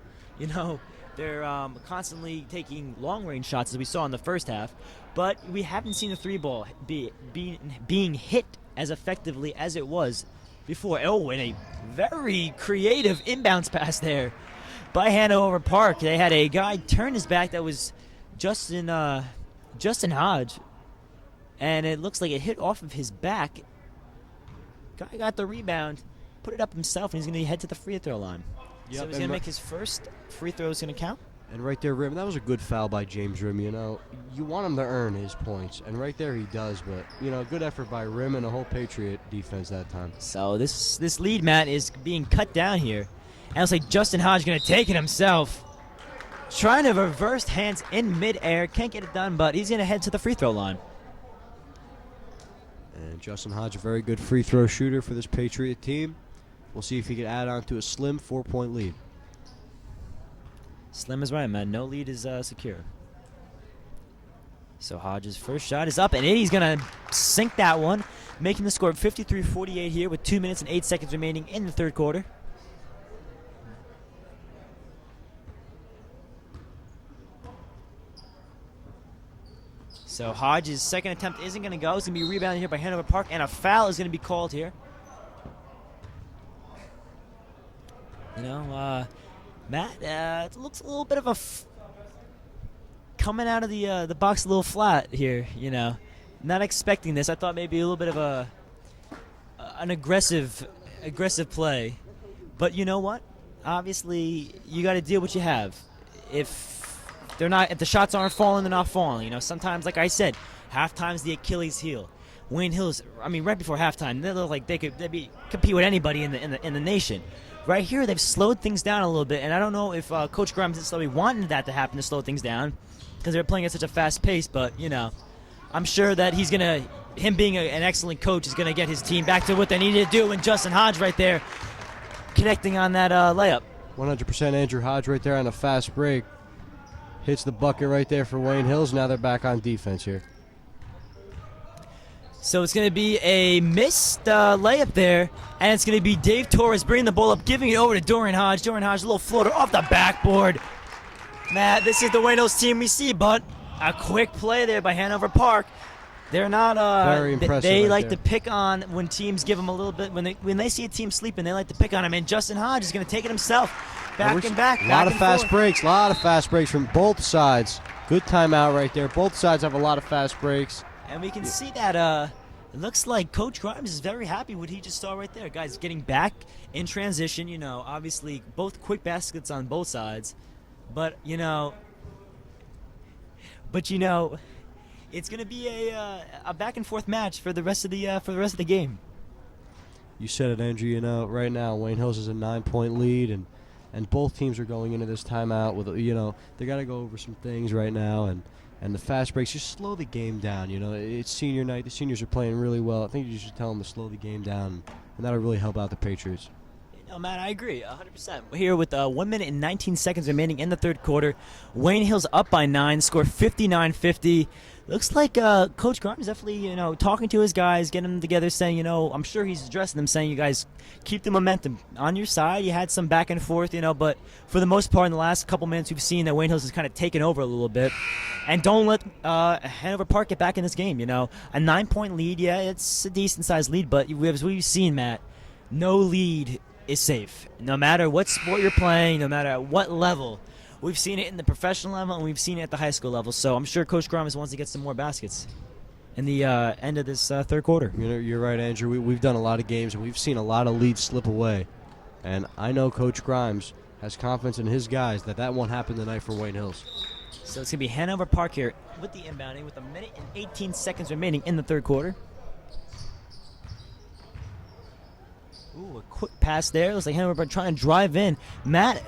They're constantly taking long-range shots, as we saw in the first half. But we haven't seen the 3-ball being hit as effectively as it was before. Oh, and a very creative inbounds pass there by Hanover Park. They had a guy turn his back that was Justin Hodge, and it looks like it hit off of his back. Guy got the rebound, put it up himself, and he's going to head to the free throw line. Yep, So he's going to make his first free throw is going to count. And right there, Rim, that was a good foul by James Rim, You want him to earn his points, and right there he does, but, good effort by Rim and the whole Patriot defense that time. So this lead, Matt, is being cut down here. And it's like Justin Hodge going to take it himself. Trying to reverse hands in midair. Can't get it done, but he's going to head to the free throw line. And Justin Hodge, a very good free throw shooter for this Patriot team. We'll see if he can add on to a slim 4-point lead. Slim is right, man. No lead is secure. So Hodge's first shot is up, and he's going to sink that one, making the score 53-48 here with 2 minutes and 8 seconds remaining in the third quarter. So Hodge's second attempt isn't going to go. It's going to be rebounded here by Hanover Park, and a foul is going to be called here. Matt, it looks a little bit of a coming out of the box a little flat here. Not expecting this. I thought maybe a little bit of an aggressive play, but you know what? Obviously, you got to deal with what you have. If the shots aren't falling, they're not falling. Sometimes, like I said, halftime's the Achilles heel. Wayne Hills, I mean, right before halftime, they look like they'd compete with anybody in the nation. Right here, they've slowed things down a little bit, and I don't know if Coach Grimes necessarily wanted that to happen to slow things down because they're playing at such a fast pace. But I'm sure that him being an excellent coach is gonna get his team back to what they needed to do. And Justin Hodge right there, connecting on that layup. 100% Andrew Hodge right there on a fast break. Hits the bucket right there for Wayne Hills. Now they're back on defense here. So it's going to be a missed layup there, and it's going to be Dave Torres bringing the ball up, giving it over to Dorian Hodge. Dorian Hodge, a little floater off the backboard. Matt, this is the Wayne Hills team we see, but a quick play there by Hanover Park. They're not. Very impressive. They right like there. to pick on when teams give them a little bit. When they see a team sleeping, they like to pick on him. And Justin Hodge is going to take it himself, back and back. A lot of fast breaks. breaks. A lot of fast breaks from both sides. Good timeout right there. Both sides have a lot of fast breaks. And we can see that it looks like Coach Grimes is very happy with what he just saw right there. Guys getting back in transition, obviously both quick baskets on both sides. But, it's going to be a back and forth match for the rest of the game. You said it, Andrew. Right now Wayne Hills is a 9-point lead, and both teams are going into this timeout with they got to go over some things right now, and the fast breaks just slow the game down. It's senior night. The seniors are playing really well. I think you should tell them to slow the game down, and that'll really help out the Patriots. No, Matt, I agree 100%. We're here with 1 minute and 19 seconds remaining in the third quarter. Wayne Hills up by 9, score 59-50. Looks like Coach Grimes is definitely, talking to his guys, getting them together, saying, I'm sure he's addressing them, saying, you guys keep the momentum on your side. You had some back and forth, but for the most part, in the last couple minutes, we've seen that Wayne Hills has kind of taken over a little bit. And don't let Hanover Park get back in this game, A 9-point lead, yeah, it's a decent-sized lead, but as we've seen, Matt, no lead is safe. No matter what sport you're playing, no matter at what level. We've seen it in the professional level, and we've seen it at the high school level. So I'm sure Coach Grimes wants to get some more baskets in the end of this third quarter. You're right, Andrew. We've done a lot of games, and we've seen a lot of leads slip away. And I know Coach Grimes has confidence in his guys that won't happen tonight for Wayne Hills. So it's going to be Hanover Park here with the inbounding with 1 minute and 18 seconds remaining in the third quarter. Ooh, a quick pass there. Looks like Hanover Park trying to drive in. Matt,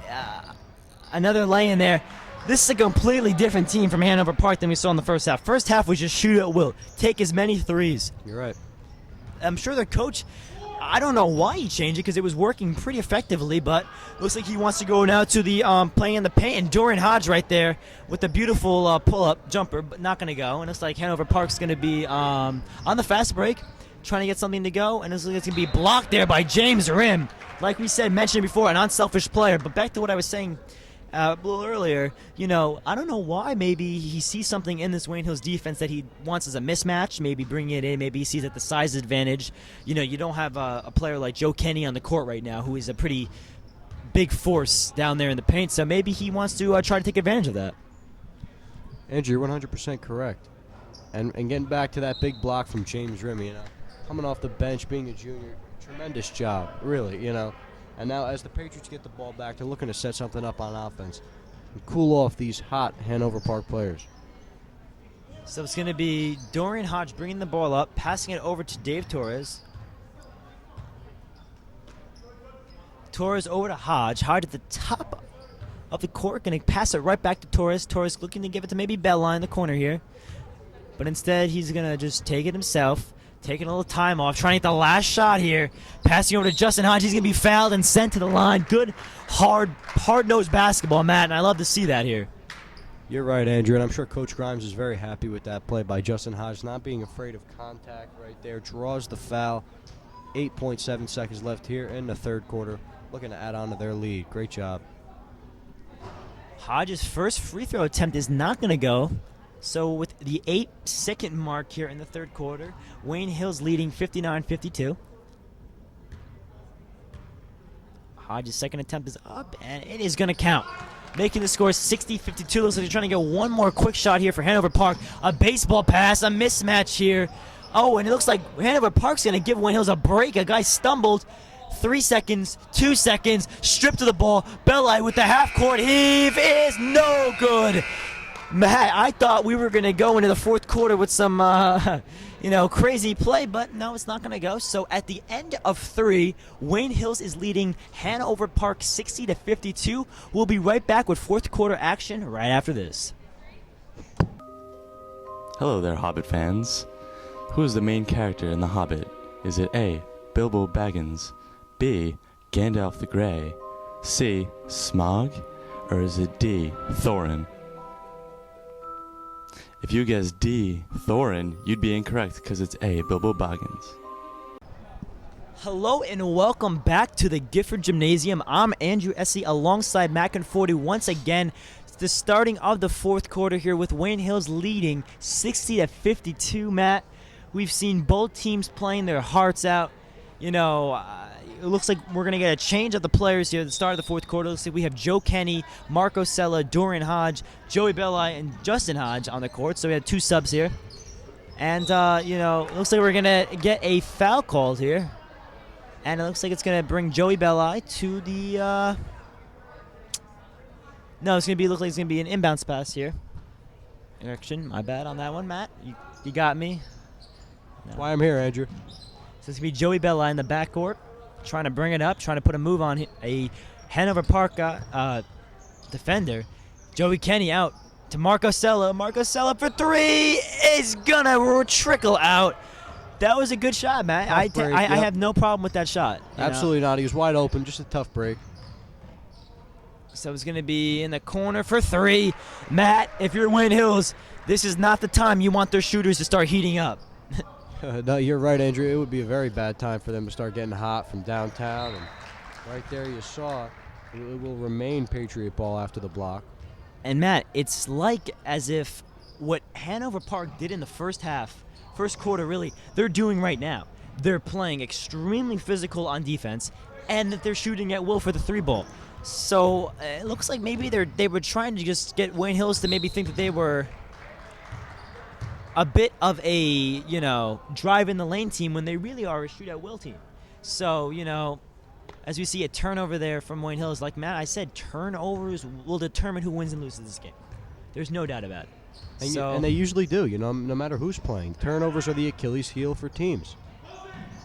another lay in there. This is a completely different team from Hanover Park than we saw in the first half. First half was just shoot at will. Take as many threes. You're right. I'm sure their coach, I don't know why he changed it because it was working pretty effectively, but looks like he wants to go now to the playing in the paint. And Dorian Hodge right there with the beautiful pull-up jumper, but not going to go. And it's like Hanover Park's going to be on the fast break, trying to get something to go, and it's going to be blocked there by James Rim. Like we mentioned before, an unselfish player. But back to what I was saying a little earlier, I don't know why. Maybe he sees something in this Wayne Hills defense that he wants as a mismatch. Maybe bring it in. Maybe he sees it the size advantage. You don't have a player like Joe Kenny on the court right now, who is a pretty big force down there in the paint. So maybe he wants to try to take advantage of that. Andrew, you're 100% correct. And getting back to that big block from James Rim, coming off the bench, being a junior, tremendous job, really, And now as the Patriots get the ball back, they're looking to set something up on offense and cool off these hot Hanover Park players. So it's going to be Dorian Hodge bringing the ball up, passing it over to Dave Torres. Torres over to Hodge. Hodge at the top of the court, going to pass it right back to Torres. Torres looking to give it to maybe Bella in the corner here. But instead, he's going to just take it himself. Taking a little time off, trying to get the last shot here. Passing over to Justin Hodge. He's going to be fouled and sent to the line. Good, hard-nosed basketball, Matt, and I love to see that here. You're right, Andrew, and I'm sure Coach Grimes is very happy with that play by Justin Hodge, not being afraid of contact right there. Draws the foul. 8.7 seconds left here in the third quarter. Looking to add on to their lead. Great job. Hodge's first free throw attempt is not going to go. So with the 8-second mark here in the third quarter, Wayne Hills leading 59-52. Hodge's second attempt is up, and it is going to count. Making the score 60-52. Looks like they're trying to get one more quick shot here for Hanover Park. A baseball pass, a mismatch here. Oh, and it looks like Hanover Park's going to give Wayne Hills a break. A guy stumbled. 3 seconds, 2 seconds, stripped to the ball. Belli with the half-court heave is no good. Matt, I thought we were going to go into the fourth quarter with some, crazy play, but no, it's not going to go. So at the end of 3, Wayne Hills is leading Hanover Park 60-52. We'll be right back with fourth quarter action right after this. Hello there, Hobbit fans. Who is the main character in The Hobbit? Is it A, Bilbo Baggins, B, Gandalf the Grey, C, Smaug, or is it D, Thorin? If you guess D, Thorin, you'd be incorrect because it's A, Bilbo Baggins. Hello and welcome back to the Gifford Gymnasium. I'm Andrew Eassse alongside Matt Conforti once again. The starting of the fourth quarter here with Wayne Hills leading 60-52, Matt. We've seen both teams playing their hearts out. It looks like we're going to get a change of the players here at the start of the fourth quarter. Looks like we have Joe Kenny, Marco Sella, Dorian Hodge, Joey Belli, and Justin Hodge on the court. So we have 2 subs here. And, looks like we're going to get a foul called here. And it looks like it's going to bring Joey Belli to the... No, it's going to be look like it's going to be an inbounds pass here. Direction, my bad on that one, Matt. You got me. No. That's why I'm here, Andrew. So it's going to be Joey Belli in the backcourt, trying to bring it up, trying to put a move on a Hanover Park defender. Joey Kenny out to Marco Sella. Marco Sella for 3 is going to trickle out. That was a good shot, Matt. I have no problem with that shot. Absolutely not. He was wide open, just a tough break. So it's going to be in the corner for 3. Matt, if you're Wayne Hills, this is not the time you want their shooters to start heating up. No, you're right, Andrew. It would be a very bad time for them to start getting hot from downtown. And right there you saw it will remain Patriot ball after the block. And, Matt, it's like as if what Hanover Park did in the first quarter, really, they're doing right now. They're playing extremely physical on defense, and that they're shooting at will for the 3-ball. So it looks like maybe they were trying to just get Wayne Hills to maybe think that they were a bit of a, drive in the lane team when they really are a shoot at will team. So, as we see a turnover there from Wayne Hills, like Matt, I said, turnovers will determine who wins and loses this game. There's no doubt about it. And they usually do, no matter who's playing. Turnovers are the Achilles heel for teams.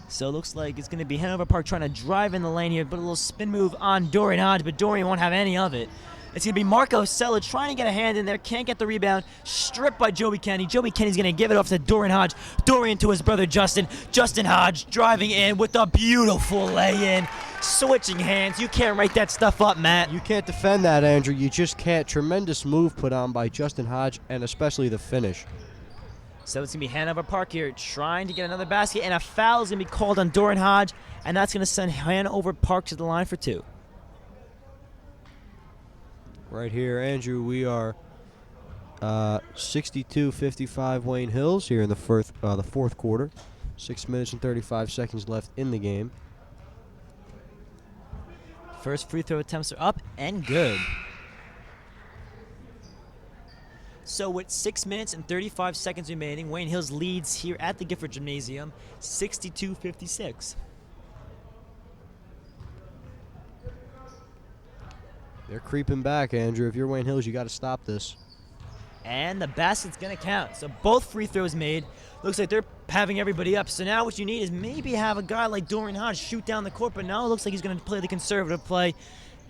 So it looks like it's going to be Hanover Park trying to drive in the lane here, put a little spin move on Dorian Hodge, but Dorian won't have any of it. It's going to be Marco Sella trying to get a hand in there, can't get the rebound, stripped by Joey Kenny. Joey Kenny's going to give it off to Dorian Hodge. Dorian to his brother Justin. Justin Hodge driving in with a beautiful lay-in. Switching hands. You can't write that stuff up, Matt. You can't defend that, Andrew. You just can't. Tremendous move put on by Justin Hodge, and especially the finish. So it's going to be Hanover Park here trying to get another basket, and a foul is going to be called on Dorian Hodge, and that's going to send Hanover Park to the line for 2. Right here, Andrew, we are 62-55 Wayne Hills here in the fourth quarter. 6 minutes and 35 seconds left in the game. First free throw attempts are up and good. So with 6 minutes and 35 seconds remaining, Wayne Hills leads here at the Gifford Gymnasium, 62-56. They're creeping back, Andrew. If you're Wayne Hills, you got to stop this. And the basket's going to count. So both free throws made. Looks like they're having everybody up. So now what you need is maybe have a guy like Dorian Hodge shoot down the court, but now it looks like he's going to play the conservative play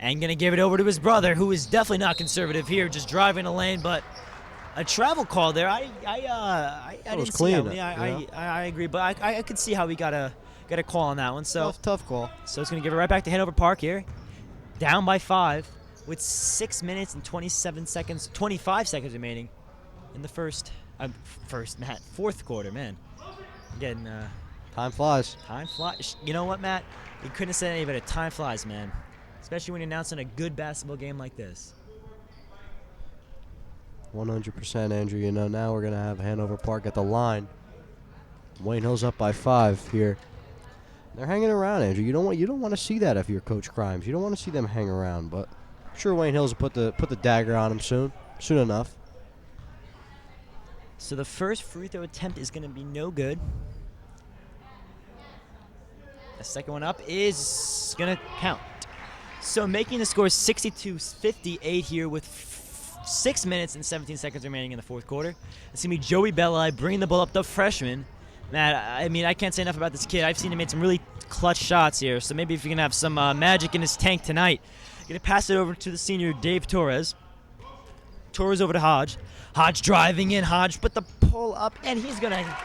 and going to give it over to his brother, who is definitely not conservative here, just driving the lane, but a travel call there. I didn't see clean. I agree, but I could see how we got a call on that one. So tough call. So it's going to give it right back to Hanover Park here, down by 5 with 6 minutes and 25 seconds remaining in the fourth quarter. Man, again, time flies. Time flies. You know what, Matt? You couldn't have said any better. Time flies, man. Especially when you're announcing a good basketball game like this. 100%, Andrew. Now we're going to have Hanover Park at the line. Wayne Hills up by 5 here. They're hanging around, Andrew. You don't want to see that if you're Coach Crimes. You don't want to see them hang around, but I'm sure Wayne Hills will put the dagger on him soon enough. So the first free throw attempt is going to be no good. The second one up is going to count. So making the score 62-58 here with 6 minutes and 17 seconds remaining in the fourth quarter. It's going to be Joey Belli bringing the ball up, the freshman. Matt, I mean, I can't say enough about this kid. I've seen him make some really clutch shots here, so maybe if he can have some magic in his tank tonight. Going to pass it over to the senior Dave Torres. Torres over to Hodge. Hodge driving in. Hodge put the pull up, and he's going to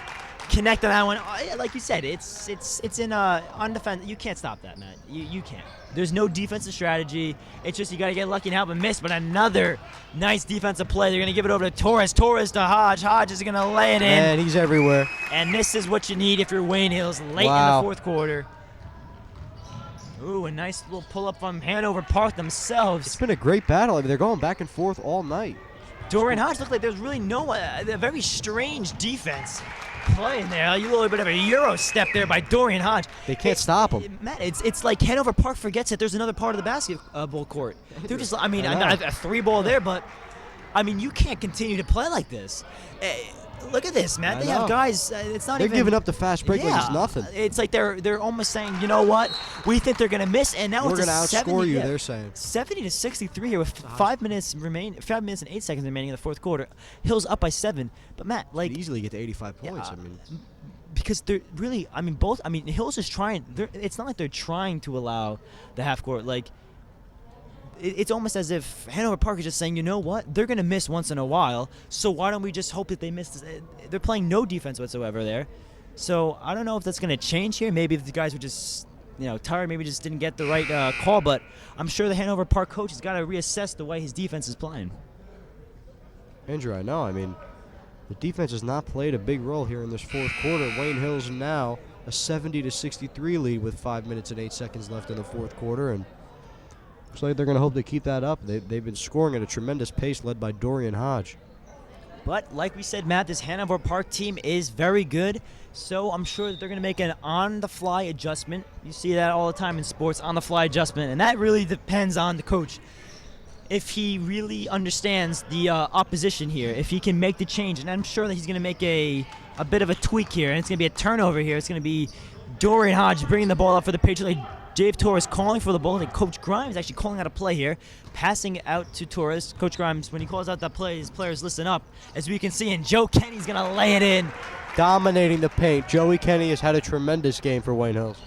connect on that one. Like you said, it's in on defense. You can't stop that, man. You can't. There's no defensive strategy. It's just you got to get lucky and help him miss. But another nice defensive play. They're going to give it over to Torres. Torres to Hodge. Hodge is going to lay it in. And he's everywhere. And this is what you need if you're Wayne Hills late in the fourth quarter. Ooh, a nice little pull-up from Hanover Park themselves. It's been a great battle. I mean, they're going back and forth all night. Dorian Hodge looked like there's really a very strange defense playing there. A little bit of a Euro step there by Dorian Hodge. They can't stop him. Matt, it's like Hanover Park forgets that there's another part of the basketball court. They're just, I mean, a three ball there, but, I mean, you can't continue to play like this. Look at this, Matt. They have guys. It's not They're even giving up the fast break like it's nothing. It's like they're almost saying, you know what? We think they're gonna miss, and now we're it's gonna outscore 70, you. They're saying 70-63 here with 5 minutes and 8 seconds remaining in the fourth quarter. Hills up by 7, but Matt, like they'd easily get to 85 points. I mean, because they're really, I mean, both. I mean, Hills is trying. It's not like they're trying to allow the half court. Like it's almost as if Hanover Park is just saying, you know what, they're going to miss once in a while, so why don't we just hope that they miss this? They're playing no defense whatsoever there. So I don't know if that's going to change here. Maybe if the guys were just, tired, maybe just didn't get the right call, but I'm sure the Hanover Park coach has got to reassess the way his defense is playing. Andrew, I know. I mean, the defense has not played a big role here in this fourth quarter. Wayne Hills now a 70-63 lead with 5 minutes and 8 seconds left in the fourth quarter, and looks like they're going to hope to keep that up. They've been scoring at a tremendous pace led by Dorian Hodge. But like we said, Matt, this Hanover Park team is very good, so I'm sure that they're going to make an on-the-fly adjustment. You see that all the time in sports, on-the-fly adjustment, and that really depends on the coach. If he really understands the opposition here, if he can make the change, and I'm sure that he's going to make a bit of a tweak here, and it's going to be a turnover here. It's going to be Dorian Hodge bringing the ball up for the Patriots. Dave Torres calling for the ball, and Coach Grimes actually calling out a play here, passing it out to Torres. Coach Grimes, when he calls out that play, his players listen up, as we can see, and Joe Kenny's going to lay it in. Dominating the paint. Joey Kenny has had a tremendous game for Wayne Hills.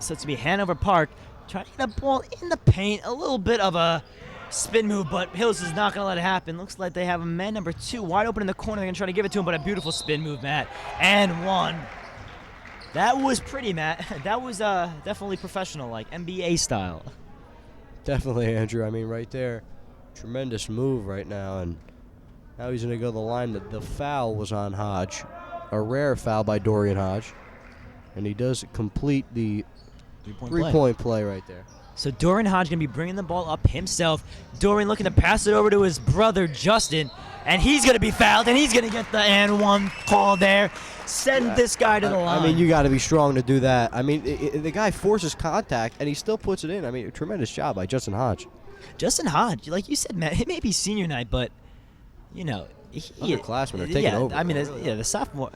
So it's going to be Hanover Park trying to get a ball in the paint, a little bit of a spin move, but Hills is not going to let it happen. Looks like they have a man number 2 wide open in the corner. They're going to try to give it to him, but a beautiful spin move, Matt, and one. That was pretty, Matt. That was definitely professional, like NBA style. Definitely, Andrew. I mean, right there, tremendous move right now, and now he's going to go to the line. The foul was on Hodge, a rare foul by Dorian Hodge, and he does complete the three-point play right there. So Dorian Hodge going to be bringing the ball up himself. Dorian looking to pass it over to his brother, Justin, and he's going to be fouled, and he's going to get the and one call there. Send this guy to the line. I mean, you got to be strong to do that. I mean, the guy forces contact, and he still puts it in. I mean, a tremendous job by Justin Hodge. Justin Hodge, like you said, Matt, it may be senior night, but, underclassmen are taking over. I mean, the sophomore,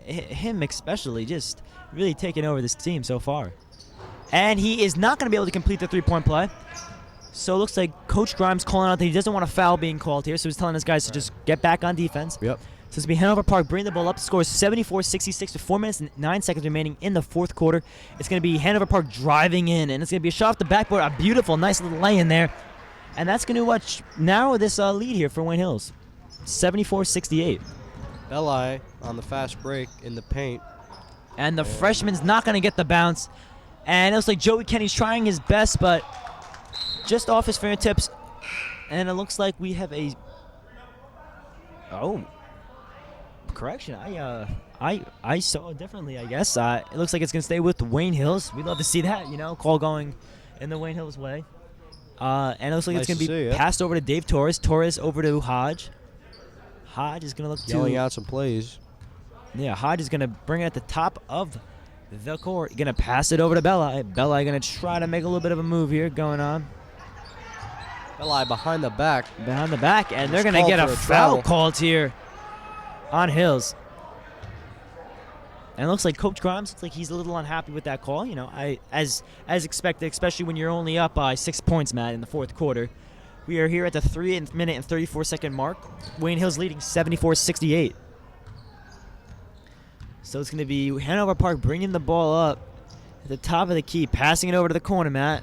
him especially, just really taking over this team so far. And he is not going to be able to complete the three-point play. So it looks like Coach Grimes calling out that he doesn't want a foul being called here, so he's telling his guys to just get back on defense. Yep. So it's going to be Hanover Park bringing the ball up. The score is 74-66 with 4 minutes and 9 seconds remaining in the fourth quarter. It's going to be Hanover Park driving in, and it's going to be a shot off the backboard. A beautiful, nice little lay in there. And that's going to narrow this lead here for Wayne Hills. 74-68. Belli on the fast break in the paint. And the freshman's not going to get the bounce. And it looks like Joey Kenny's trying his best, but just off his fingertips. And it looks like we have a... Oh. Correction. I saw it differently, I guess. It looks like it's going to stay with Wayne Hills. We'd love to see that, call going in the Wayne Hills way. And it looks like it's going to be passed over to Dave Torres. Torres over to Hodge. Hodge is going to look yelling out some plays. Yeah, Hodge is going to bring it at the top of the court. Going to pass it over to Belli. Belli going to try to make a little bit of a move here going on. Belli behind the back. Behind the back, and they're going to get a foul called here on Hills. And it looks like Coach Grimes looks like he's a little unhappy with that call. As expected, especially when you're only up by 6 points, Matt, in the fourth quarter. We are here at the 3-minute and 34-second mark. Wayne Hills leading 74-68. So it's going to be Hanover Park bringing the ball up at the top of the key, passing it over to the corner, Matt.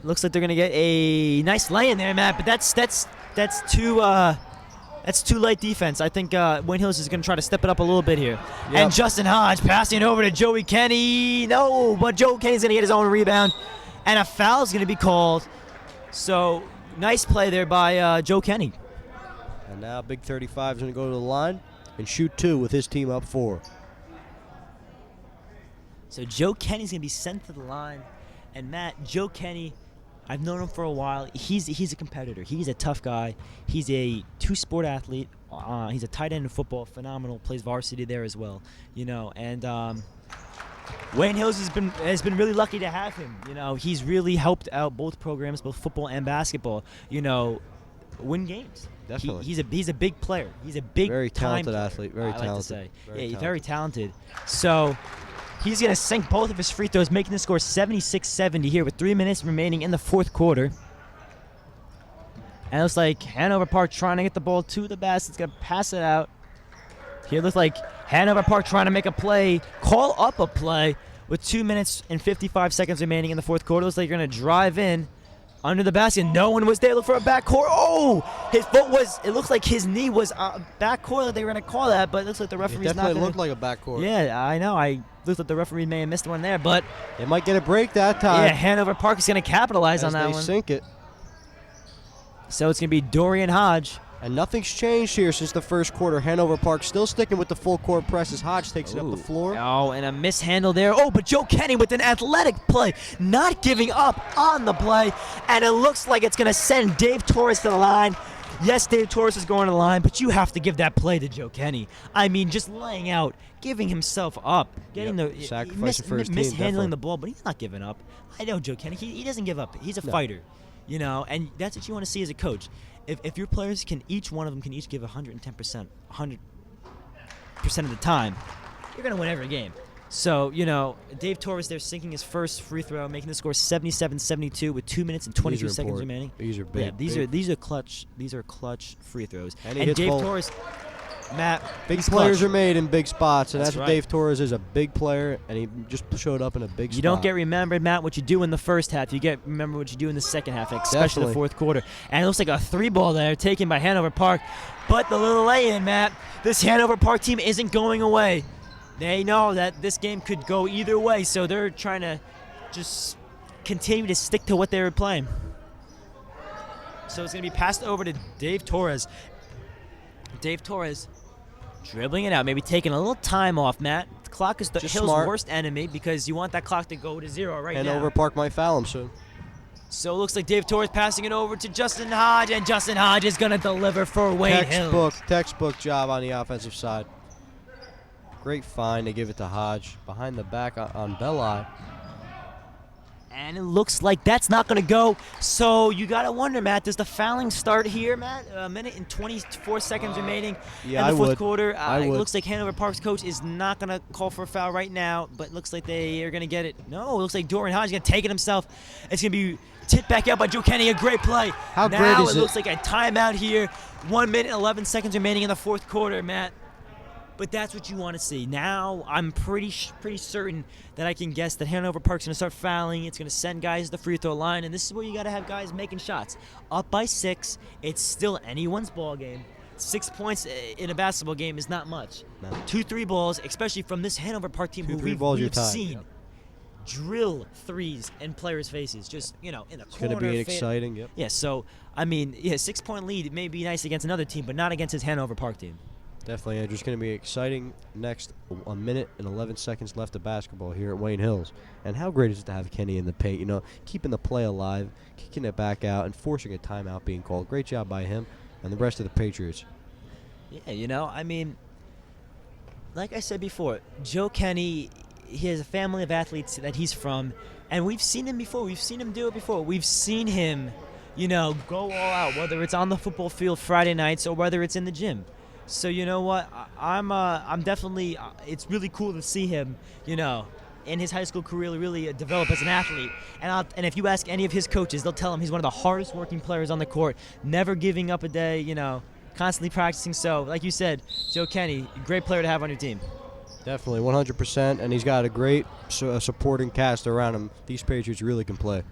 Looks like they're going to get a nice lay-in there, Matt, but that's too light defense. I think Wayne Hills is going to try to step it up a little bit here. Yep. And Justin Hodge passing it over to Joey Kenny. No, but Joe Kenny's going to get his own rebound. And a foul is going to be called. So nice play there by Joe Kenny. And now Big 35 is going to go to the line and shoot 2 with his team up 4. So Joe Kenny's going to be sent to the line. And Matt, Joe Kenny, I've known him for a while. He's a competitor. He's a tough guy. He's a two-sport athlete. He's a tight end in football, phenomenal. Plays varsity there as well. And Wayne Hills has been really lucky to have him. He's really helped out both programs, both football and basketball. Win games. Definitely. He's a big player. He's a big Very talented time athlete. Very I talented. like to say. Very He's very talented. So he's going to sink both of his free throws, making the score 76-70 here with 3 minutes remaining in the fourth quarter. And it looks like Hanover Park trying to get the ball to the basket. It's going to pass it out. Here it looks like Hanover Park trying to make a play, call up a play with 2 minutes and 55 seconds remaining in the fourth quarter. Looks like you're going to drive in under the basket. No one was there. Look for a backcourt. Oh, his foot was, it looks like his knee was backcourt. They were going to call that, but it looks like the referee's It not definitely going to. looked like a backcourt. Yeah, I know. I looked like the referee may have missed one there, but They might get a break that time. yeah, Hanover Park is going to capitalize on as that they one. sink it. So it's going to be Dorian Hodge. And nothing's changed here since the first quarter. Hanover Park still sticking with the full court press as Hodge takes it up the floor. Oh, and a mishandle there. Oh, but Joe Kenny with an athletic play, not giving up on the play. And it looks like it's going to send Dave Torres to the line. Yes, Dave Torres is going to the line, but you have to give that play to Joe Kenny. I mean, just laying out, giving himself up, getting Yep, the sacrificing for his team, mishandling definitely. the ball, but he's not giving up. I know Joe Kenny. He doesn't give up. He's a fighter, and that's what you want to see as a coach. If your players each one of them can each give 110%, 100% of the time, you're going to win every game. So, Dave Torres there sinking his first free throw, making the score 77-72 with 2 minutes and 22 seconds remaining. These are big. Yeah, these are clutch. These are clutch free throws. And he And hits Dave both. Torres, Matt, Big he's players clutch. are made in big spots, and That's that's what right. Dave Torres is, a big player, and he just showed up in a big spot. You don't get remembered, Matt, what you do in the first half. You get remember what you do in the second half, especially Definitely. the fourth quarter. And it looks like a 3-ball there taken by Hanover Park. But the little lay-in, Matt, this Hanover Park team isn't going away. They know that this game could go either way, so they're trying to just continue to stick to what they were playing. So it's going to be passed over to Dave Torres. Dave Torres dribbling it out, maybe taking a little time off, Matt. The clock is the Just Hill's smart. worst enemy because you want that clock to go to 0 right Hanover now. Park might foul him soon. So it looks like Dave Torres passing it over to Justin Hodge, and Justin Hodge is going to deliver for Wayne Hills. Textbook job on the offensive side. Great find. They give it to Hodge. Behind the back on Belli. And it looks like that's not going to go. So you got to wonder, Matt, does the fouling start here, Matt? A minute and 24 seconds remaining Yeah, in I the fourth would. quarter. I It would. looks like Hanover Park's coach is not going to call for a foul right now, but it looks like they are going to get it. No, it looks like Dorian Hodge is going to take it himself. It's going to be tipped back out by Joe Kenny. A great play. How now great is it it? looks like a timeout here. 1 minute, 11 seconds remaining in the fourth quarter, Matt. But that's what you want to see. Now I'm pretty certain that I can guess that Hanover Park's going to start fouling. It's going to send guys to the free throw line, and this is where you got to have guys making shots. Up by 6, it's still anyone's ball game. 6 points in a basketball game is not much. No. 2 3 balls, especially from this Hanover Park team who 2-3 balls, you're we've tied. seen Yep. drill threes in players' faces, just in the corner. It's going to be exciting. Yep. Yeah, so I mean, 6-point lead may be nice against another team, but not against his Hanover Park team. Definitely, Andrew. It's going to be exciting next. 1 minute and 11 seconds left of basketball here at Wayne Hills. And how great is it to have Kenny in the paint, keeping the play alive, kicking it back out, and forcing a timeout being called. Great job by him and the rest of the Patriots. Yeah, I mean, like I said before, Joe Kenny, he has a family of athletes that he's from, and we've seen him before. We've seen him do it before. We've seen him, go all out, whether it's on the football field Friday nights or whether it's in the gym. So you know what? I'm definitely. It's really cool to see him, in his high school career really develop as an athlete. And if you ask any of his coaches, they'll tell him he's one of the hardest working players on the court, never giving up a day, constantly practicing. So, like you said, Joe Kenny, great player to have on your team. Definitely, 100%, and he's got a great supporting cast around him. These Patriots really can play.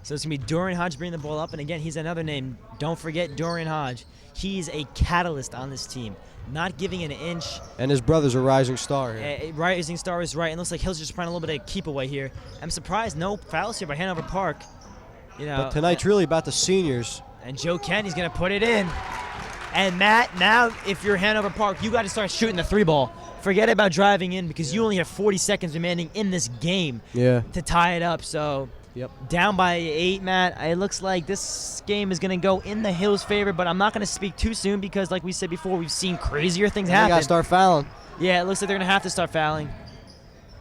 So it's going to be Dorian Hodge bringing the ball up. And again, he's another name. Don't forget Dorian Hodge. He's a catalyst on this team, not giving an inch. And his brother's a rising star here. Rising star is right. And it looks like Hill's just trying a little bit of keep away here. I'm surprised no fouls here by Hanover Park. But tonight's really about the seniors. And Joe Kenny's going to put it in. And Matt, now if you're Hanover Park, you got to start shooting the 3-ball. Forget about driving in because you only have 40 seconds remaining in this game to tie it up. So down by 8, Matt. It looks like this game is going to go in the Hills' favor, but I'm not going to speak too soon because, like we said before, we've seen crazier things happen. They got to start fouling. Yeah, it looks like they're going to have to start fouling.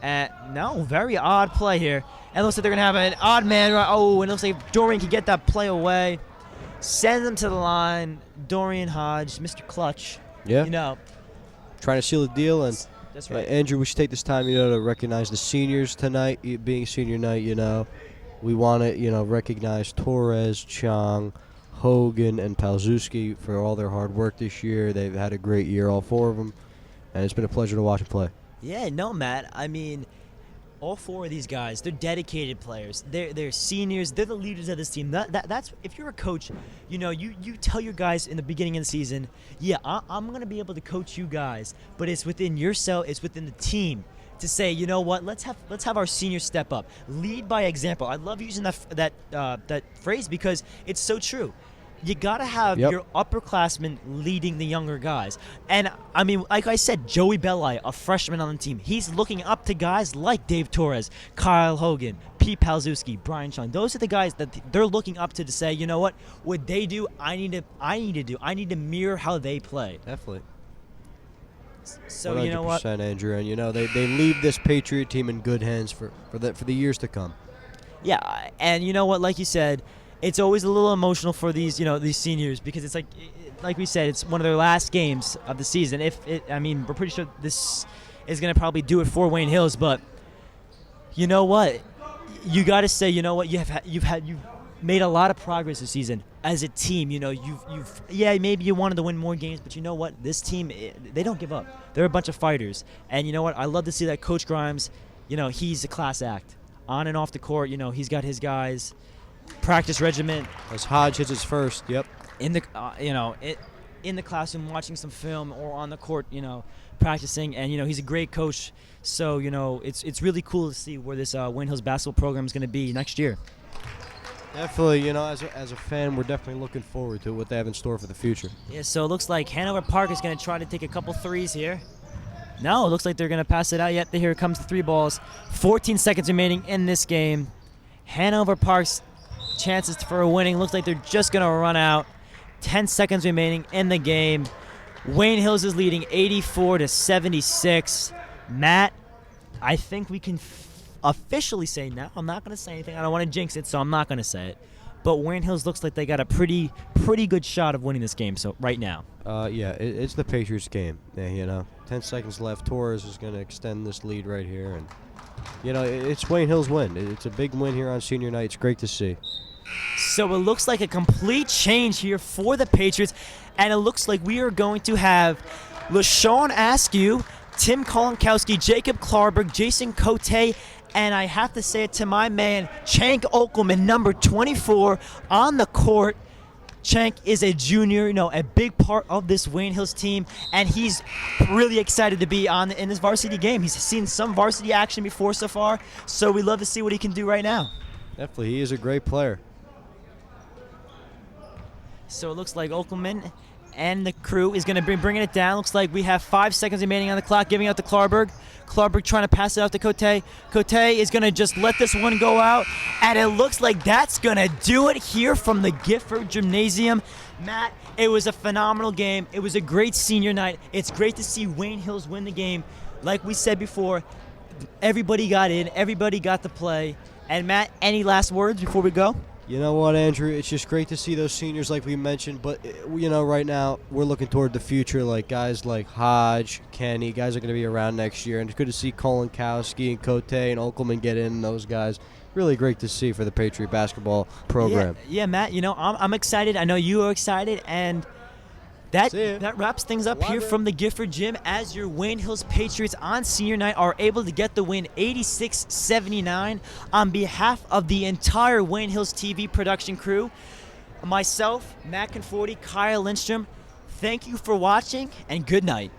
No, very odd play here. And it looks like they're going to have an odd man. Oh, and it looks like Dorian can get that play away. Send them to the line. Dorian Hodge, Mr. Clutch. Yeah. Trying to seal the deal. And that's right. Andrew, we should take this time, to recognize the seniors tonight, it being senior night, We want to, recognize Torres, Chang, Hogan, and Palzewski for all their hard work this year. They've had a great year, all 4 of them, and it's been a pleasure to watch them play. Yeah, no, Matt. I mean, all 4 of these guys, they're dedicated players. They're seniors. They're the leaders of this team. That's if you're a coach, you tell your guys in the beginning of the season, I'm going to be able to coach you guys, but it's within yourself, it's within the team to say, you know what, let's have our seniors step up, lead by example. I love using that phrase because it's so true. You got to have your upperclassmen leading the younger guys. And, I mean, like I said, Joey Belli, a freshman on the team, he's looking up to guys like Dave Torres, Kyle Hogan, Pete Palzewski, Brian Chung. Those are the guys that they're looking up to say, you know what they do, I need to mirror how they play. Definitely. So, 100%, you know what? Andrew, and, they leave this Patriot team in good hands for the years to come. Yeah, and you know what, like you said, it's always a little emotional for these seniors because it's like we said, it's one of their last games of the season. We're pretty sure this is going to probably do it for Wayne Hills, but you know what? You got to say, you know what? You've made a lot of progress this season as a team. Maybe you wanted to win more games, but you know what? This team, they don't give up. They're a bunch of fighters, and you know what? I love to see that Coach Grimes. He's a class act on and off the court. He's got his guys. Practice regiment. As Hodge hits his first, in the in the classroom watching some film or on the court, practicing, and he's a great coach. So it's really cool to see where this Wayne Hills basketball program is going to be next year. Definitely, as a fan, we're definitely looking forward to what they have in store for the future. Yeah, so it looks like Hanover Park is going to try to take a couple threes here. No, it looks like they're going to pass it out yet. Here comes the 3 balls. 14 seconds remaining in this game. Hanover Park's chances for a winning looks like they're just going to run out. 10 seconds remaining in the game. Wayne Hills is leading 84-76. Matt, I think we can officially say now. I'm not going to say anything. I don't want to jinx it, so I'm not going to say it. But Wayne Hills looks like they got a pretty good shot of winning this game. So right now. It's the Patriots game. 10 seconds left. Torres is going to extend this lead right here, and it's Wayne Hills' win. It's a big win here on senior night. It's great to see. So it looks like a complete change here for the Patriots, and it looks like we are going to have LaShawn Askew, Tim Kolonkowski, Jacob Klarberg, Jason Cote, and I have to say it to my man, Chank Okelman, number 24, on the court. Chank is a junior, a big part of this Wayne Hills team, and he's really excited to be in this varsity game. He's seen some varsity action before so far, so we love to see what he can do right now. Definitely, he is a great player. So it looks like Okelman and the crew is going to be bringing it down. Looks like we have 5 seconds remaining on the clock, giving out to Klarberg. Klarberg trying to pass it out to Cote. Cote is going to just let this one go out, and it looks like that's going to do it here from the Gifford Gymnasium. Matt, it was a phenomenal game. It was a great senior night. It's great to see Wayne Hills win the game. Like we said before, everybody got in. Everybody got to play. And Matt, any last words before we go? You know what, Andrew? It's just great to see those seniors like we mentioned, but, right now we're looking toward the future, like guys like Hodge, Kenny, guys are going to be around next year, and it's good to see Kolinkowski and Cote and Okelman get in, those guys. Really great to see for the Patriot basketball program. Yeah, Matt, I'm excited. I know you are excited, and that wraps things up here from the Gifford Gym as your Wayne Hills Patriots on senior night are able to get the win 86-79 on behalf of the entire Wayne Hills TV production crew. Myself, Matt Conforti, Kyle Lindstrom, thank you for watching, and good night.